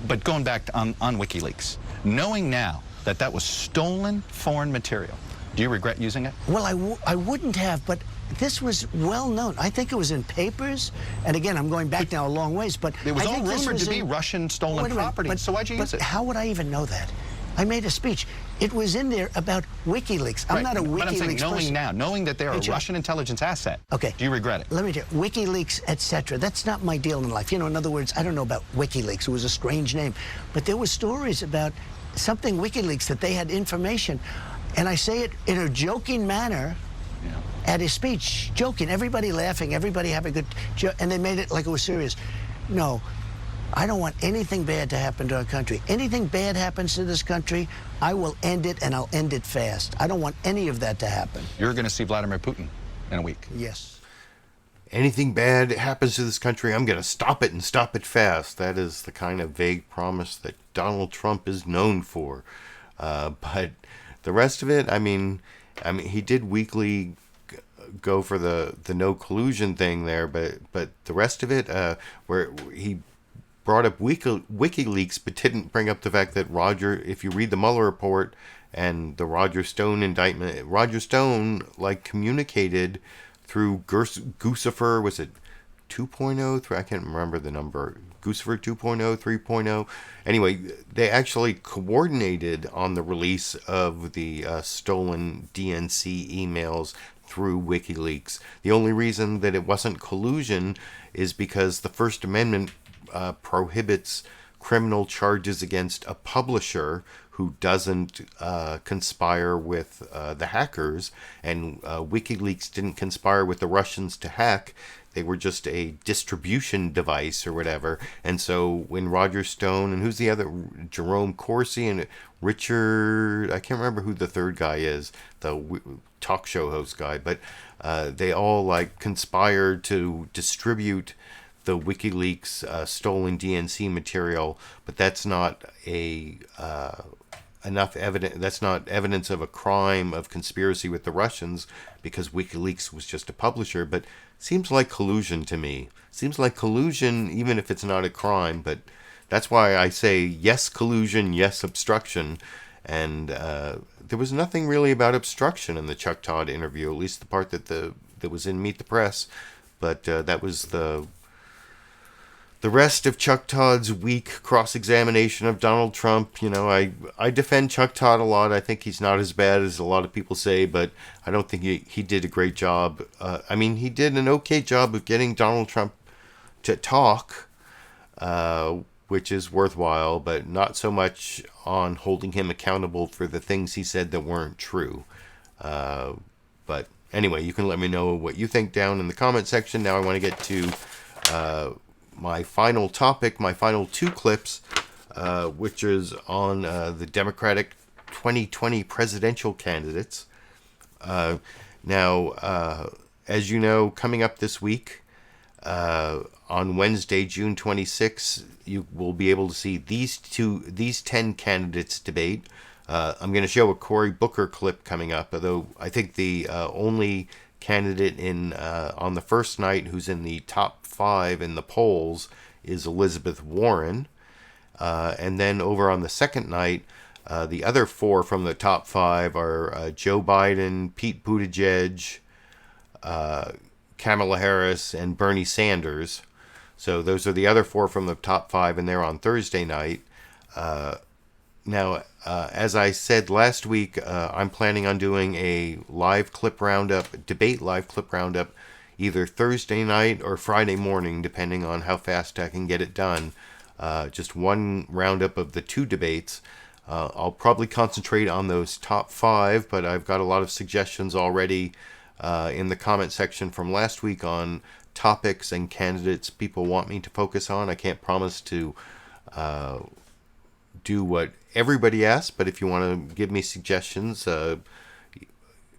Speaker 4: But going back on WikiLeaks, knowing now that that was stolen foreign material, do you regret using it?
Speaker 7: Well, I wouldn't have, but this was well known. I think it was in papers, and again, I'm going back now a long ways, but
Speaker 4: it was all rumored to be Russian stolen property, so why'd you use it?
Speaker 7: How would I even know that? I made a speech. It was in there about WikiLeaks. I'm not a WikiLeaks
Speaker 4: But I'm saying,
Speaker 7: person.
Speaker 4: knowing that they're a
Speaker 7: Joe.
Speaker 4: Russian intelligence asset,
Speaker 7: Okay.
Speaker 4: do you regret it?
Speaker 7: Let me tell you, WikiLeaks, etc. That's not my deal in life. You know, in other words, I don't know about WikiLeaks. It was a strange name. But there were stories about something WikiLeaks that they had information. And I say it in a joking manner at his speech. Joking. Everybody laughing. Everybody having a good joke. And they made it like it was serious. No. I don't want anything bad to happen to our country. Anything bad happens to this country, I will end it, and I'll end it fast. I don't want any of that to happen.
Speaker 4: You're going to see Vladimir Putin in a week.
Speaker 7: Yes.
Speaker 2: Anything bad happens to this country, I'm going to stop it and stop it fast. That is the kind of vague promise that Donald Trump is known for. But the rest of it, I mean, he did weekly go for the no collusion thing there, but the rest of it, where he brought up WikiLeaks, but didn't bring up the fact that if you read the Mueller report and the Roger Stone indictment, Roger Stone communicated through Guccifer, was it 2.0? I can't remember the number. Guccifer 2.0, 3.0. Anyway, they actually coordinated on the release of the stolen DNC emails through WikiLeaks. The only reason that it wasn't collusion is because the First Amendment prohibits criminal charges against a publisher who doesn't conspire with the hackers, and WikiLeaks didn't conspire with the Russians to hack. They were just a distribution device or whatever. And so when Roger Stone and who's the other, Jerome Corsi and Richard, I can't remember who the third guy is, the talk show host guy, but they all conspired to distribute the WikiLeaks stolen DNC material, but that's not enough evidence. That's not evidence of a crime of conspiracy with the Russians, because WikiLeaks was just a publisher. But seems like collusion to me. Seems like collusion, even if it's not a crime. But that's why I say yes collusion, yes obstruction. And there was nothing really about obstruction in the Chuck Todd interview, at least the part that was in Meet the Press. But that was the rest of Chuck Todd's weak cross-examination of Donald Trump. You know, I defend Chuck Todd a lot. I think he's not as bad as a lot of people say, but I don't think he did a great job. He did an okay job of getting Donald Trump to talk, which is worthwhile, but not so much on holding him accountable for the things he said that weren't true. But anyway, you can let me know what you think down in the comment section. Now I want to get to my final topic, my final two clips, which is on the Democratic 2020 presidential candidates. Now, as you know, coming up this week, on Wednesday, June 26, you will be able to see these 10 candidates debate. I'm going to show a Cory Booker clip coming up, although I think the only candidate on the first night who's in the top 5 in the polls is Elizabeth Warren. And then over on the second night, the other 4 from the top 5 are Joe Biden, Pete Buttigieg, Kamala Harris, and Bernie Sanders. So those are the other 4 from the top 5, and they're on Thursday night. Now, as I said last week, I'm planning on doing a live clip roundup, debate live clip roundup, either Thursday night or Friday morning, depending on how fast I can get it done. Just one roundup of the 2 debates. I'll probably concentrate on those top 5, but I've got a lot of suggestions already in the comment section from last week on topics and candidates people want me to focus on. I can't promise to do what everybody asks, but if you want to give me suggestions,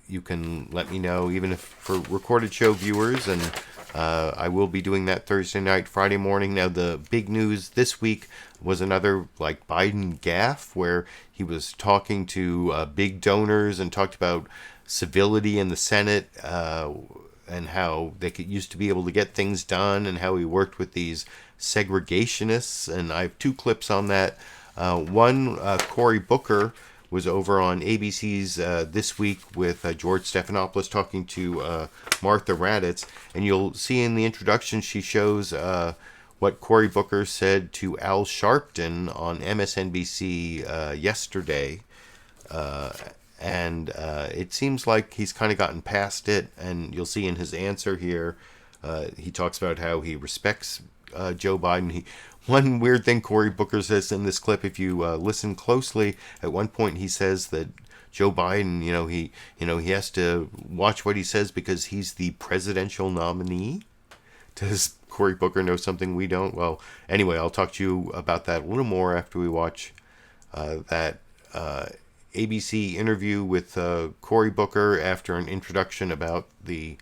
Speaker 2: you can let me know, even if for recorded show viewers, and I will be doing that Thursday night, Friday morning. Now, the big news this week was another Biden gaffe, where he was talking to big donors and talked about civility in the Senate, and how they used to be able to get things done, and how he worked with these segregationists. And I have 2 clips on that. One, Cory Booker was over on ABC's This Week with George Stephanopoulos talking to Martha Raddatz, and you'll see in the introduction she shows what Cory Booker said to Al Sharpton on MSNBC yesterday. And it seems like he's kind of gotten past it, and you'll see in his answer here, he talks about how he respects Joe Biden. One weird thing Cory Booker says in this clip, if you listen closely, at one point he says that Joe Biden, he has to watch what he says because he's the presidential nominee. Does Cory Booker know something we don't? Well, anyway, I'll talk to you about that a little more after we watch that ABC interview with Cory Booker after an introduction about the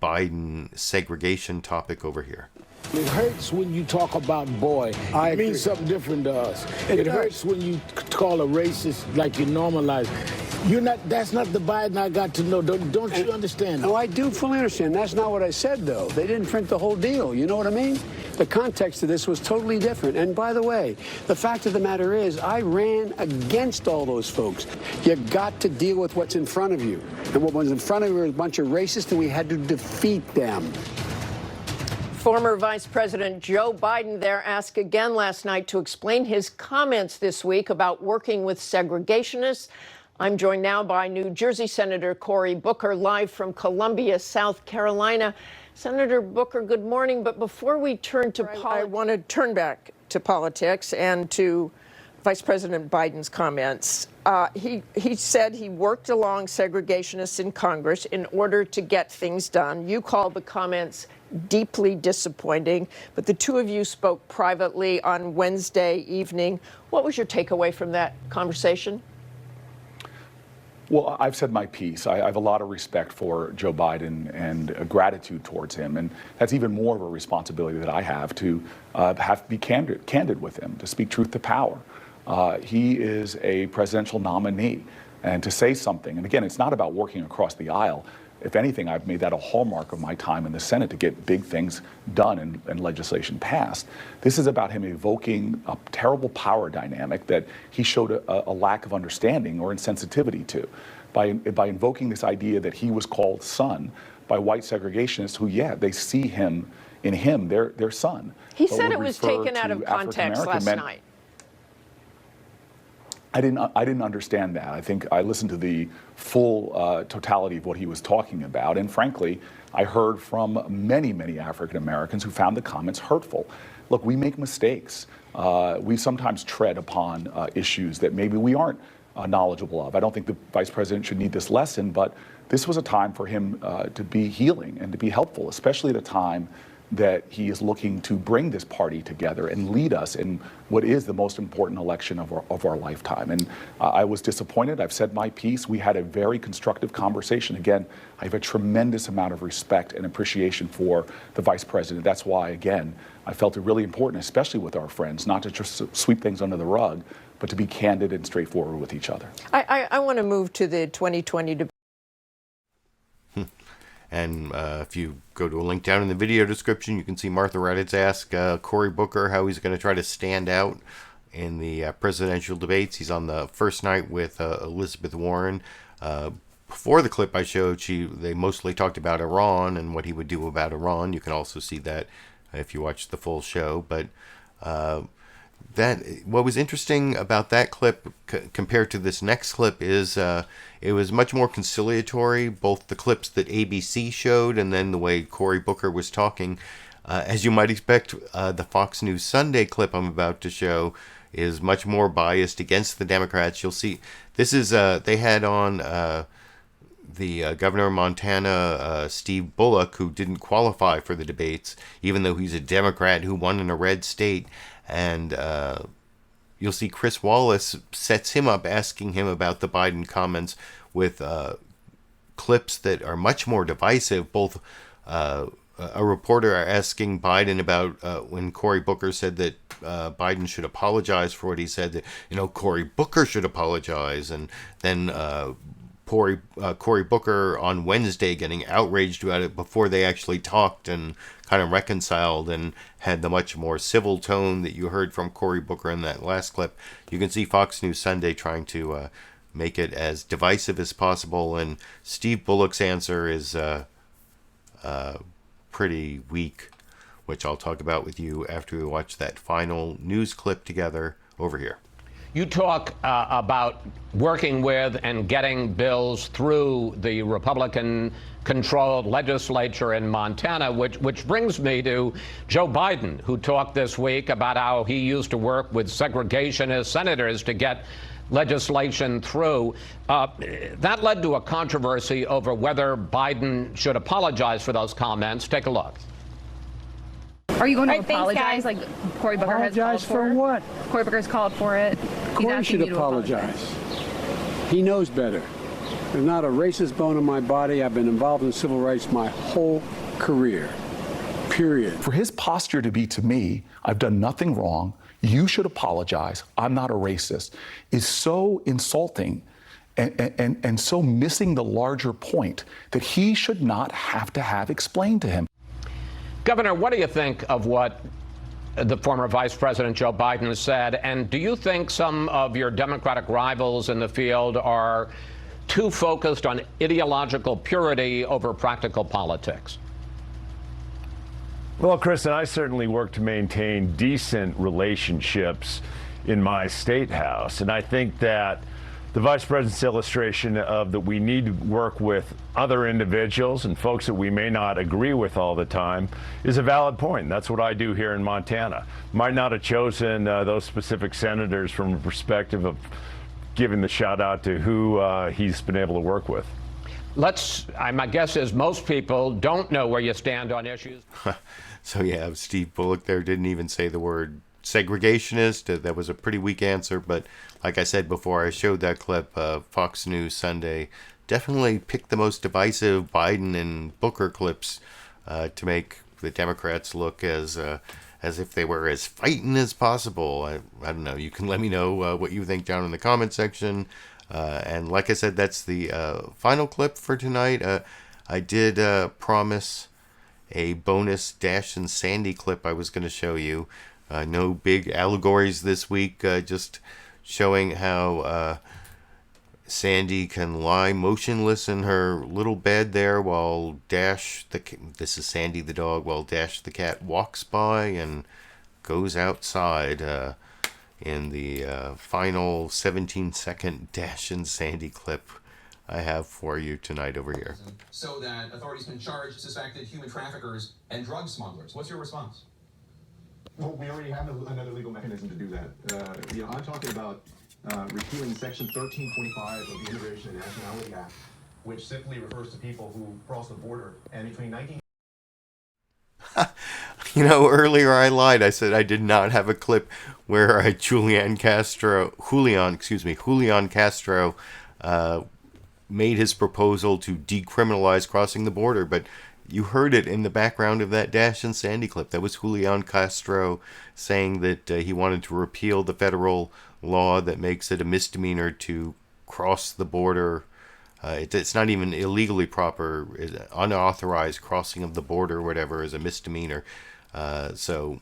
Speaker 2: Biden segregation topic over here.
Speaker 16: It hurts when you talk about boy. It means something different to us. It hurts when you call a racist like you normalize. That's not the Biden I got to know. Don't you understand?
Speaker 17: No, I do fully understand. That's not what I said, though. They didn't print the whole deal. You know what I mean? The context of this was totally different. And by the way, the fact of the matter is, I ran against all those folks. You got to deal with what's in front of you. And what was in front of you was a bunch of racists, and we had to defeat them.
Speaker 6: Former Vice President Joe Biden there asked again last night to explain his comments this week about working with segregationists. I'm joined now by New Jersey Senator Cory Booker, live from Columbia, South Carolina. Senator Booker, good morning. But before we turn to politics, I want to turn back to politics and to Vice President Biden's comments. He said he worked along segregationists in Congress in order to get things done. You called the comments deeply disappointing, but the two of you spoke privately on Wednesday evening. What was your takeaway from that conversation?
Speaker 18: Well, I've said my piece. I have a lot of respect for Joe Biden and gratitude towards him, and that's even more of a responsibility that I have to be candid with him, to speak truth to power. He is a presidential nominee, and to say something, and again, it's not about working across the aisle. If anything, I've made that a hallmark of my time in the Senate to get big things done and legislation passed. This is about him evoking a terrible power dynamic that he showed a lack of understanding or insensitivity to by invoking this idea that he was called son by white segregationists who, they see him in him, their son.
Speaker 6: He said it was taken out of context last night.
Speaker 18: I didn't understand that. I think I listened to the full totality of what he was talking about, and frankly, I heard from many, many African Americans who found the comments hurtful. Look, we make mistakes. We sometimes tread upon issues that maybe we aren't knowledgeable of. I don't think the vice president should need this lesson, but this was a time for him to be healing and to be helpful, especially at a time that he is looking to bring this party together and lead us in what is the most important election of our lifetime. And I was disappointed. I've said my piece. We had a very constructive conversation. Again, I have a tremendous amount of respect and appreciation for the vice president. That's why, again, I felt it really important, especially with our friends, not to just sweep things under the rug, but to be candid and straightforward with each other.
Speaker 6: I want to move to the 2020 debate.
Speaker 2: And if you go to a link down in the video description, you can see Martha Raddatz ask Cory Booker how he's going to try to stand out in the presidential debates. He's on the first night with Elizabeth Warren. Before the clip I showed, they mostly talked about Iran and what he would do about Iran. You can also see that if you watch the full show. But what was interesting about that clip compared to this next clip is it was much more conciliatory, both the clips that ABC showed and then the way Cory Booker was talking. As you might expect, the Fox News Sunday clip I'm about to show is much more biased against the Democrats. You'll see this is they had on the governor of Montana, Steve Bullock, who didn't qualify for the debates, even though he's a Democrat who won in a red state. And you'll see Chris Wallace sets him up asking him about the Biden comments with clips that are much more divisive. Both a reporter asking Biden about when Cory Booker said that Biden should apologize for what he said, that, Cory Booker should apologize. And then Cory Booker on Wednesday getting outraged about it before they actually talked and kind of reconciled and had the much more civil tone that you heard from Cory Booker in that last clip. You can see Fox News Sunday trying to make it as divisive as possible, and Steve Bullock's answer is pretty weak. which I'll talk about with you after we watch that final news clip together over here.
Speaker 9: You talk about working with and getting bills through the Republican-controlled legislature in Montana, which brings me to Joe Biden, who talked this week about how he used to work with segregationist senators to get legislation through. That led to a controversy over whether Biden should apologize for those comments. Take a look.
Speaker 19: Are you going to apologize like Cory Booker has called for?
Speaker 17: Apologize for what?
Speaker 19: Cory Booker's called for it.
Speaker 17: Cory should apologize. He knows better. There's not a racist bone in my body. I've been involved in civil rights my whole career, period.
Speaker 18: For his posture to be to me, I've done nothing wrong, you should apologize, I'm not a racist, is so insulting and so missing the larger point that he should not have to have explained to him.
Speaker 9: Governor, what do you think of what the former Vice President Joe Biden said? And do you think some of your Democratic rivals in the field are too focused on ideological purity over practical politics?
Speaker 20: Well, Chris, and I certainly work to maintain decent relationships in my state house. And I think that the Vice President's illustration of that we need to work with other individuals and folks that we may not agree with all the time is a valid point. That's what I do here in Montana. Might not have chosen those specific senators from a perspective of giving the shout out to who he's been able to work with.
Speaker 9: My guess is most people don't know where you stand on issues.
Speaker 2: So yeah, Steve Bullock there didn't even say the word segregationist. That was a pretty weak answer, but like I said before, I showed that clip. Fox News Sunday definitely picked the most divisive Biden and Booker clips to make the Democrats look as if they were as fighting as possible. I don't know. You can let me know what you think down in the comment section. And like I said, that's the final clip for tonight. I did promise a bonus Dash and Sandy clip I was going to show you. No big allegories this week, just showing how Sandy can lie motionless in her little bed there while this is Sandy the dog, while Dash the cat walks by and goes outside in the final 17-second Dash and Sandy clip I have for you tonight over here.
Speaker 5: So that authorities can charge suspected human traffickers and drug smugglers. What's your response?
Speaker 21: Well, we already have another legal mechanism to do that. I'm talking about repealing Section 1325 of the Immigration and Nationality Act, which simply refers to people who cross the border. And between 19...
Speaker 2: Earlier I lied. I said I did not have a clip where Julian Castro made his proposal to decriminalize crossing the border, but you heard it in the background of that Dash and Sandy clip. That was Julian Castro saying that he wanted to repeal the federal law that makes it a misdemeanor to cross the border. It's not even illegally proper. Unauthorized crossing of the border or whatever is a misdemeanor. So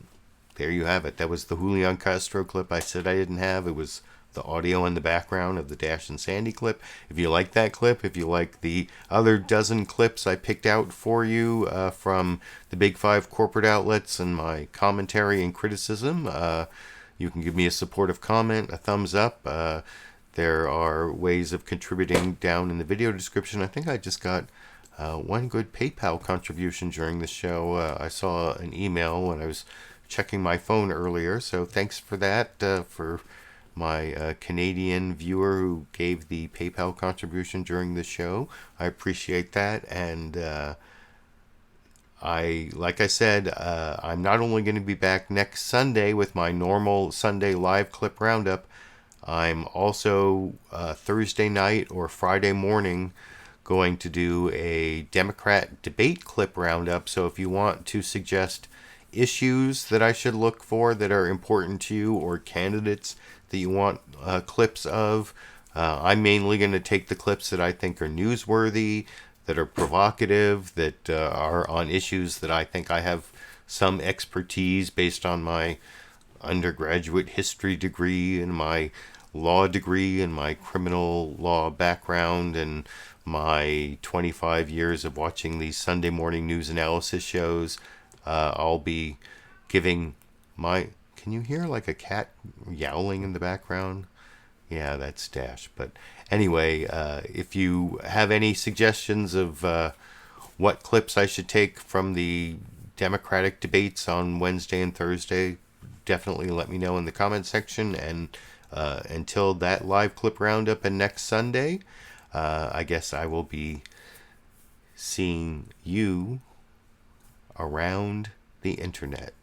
Speaker 2: there you have it. That was the Julian Castro clip I said I didn't have. It was the audio in the background of the Dash and Sandy clip. If you like that clip, if you like the other dozen clips I picked out for you from the Big Five corporate outlets and my commentary and criticism, you can give me a supportive comment, a thumbs up. There are ways of contributing down in the video description. I think I just got one good PayPal contribution during the show. I saw an email when I was checking my phone earlier, so thanks for that, for my Canadian viewer who gave the PayPal contribution during the show. I appreciate that, and like I said, I'm not only going to be back next Sunday with my normal Sunday live clip roundup, I'm also Thursday night or Friday morning going to do a Democrat debate clip roundup. So if you want to suggest issues that I should look for that are important to you, or candidates that you want clips of, I'm mainly going to take the clips that I think are newsworthy, that are provocative, that are on issues that I think I have some expertise based on my undergraduate history degree and my law degree and my criminal law background and my 25 years of watching these Sunday morning news analysis shows. I'll be giving my... Can you hear like a cat yowling in the background? Yeah, that's Dash. But anyway, if you have any suggestions of what clips I should take from the Democratic debates on Wednesday and Thursday, definitely let me know in the comment section. And until that live clip roundup and next Sunday, I guess I will be seeing you around the internet.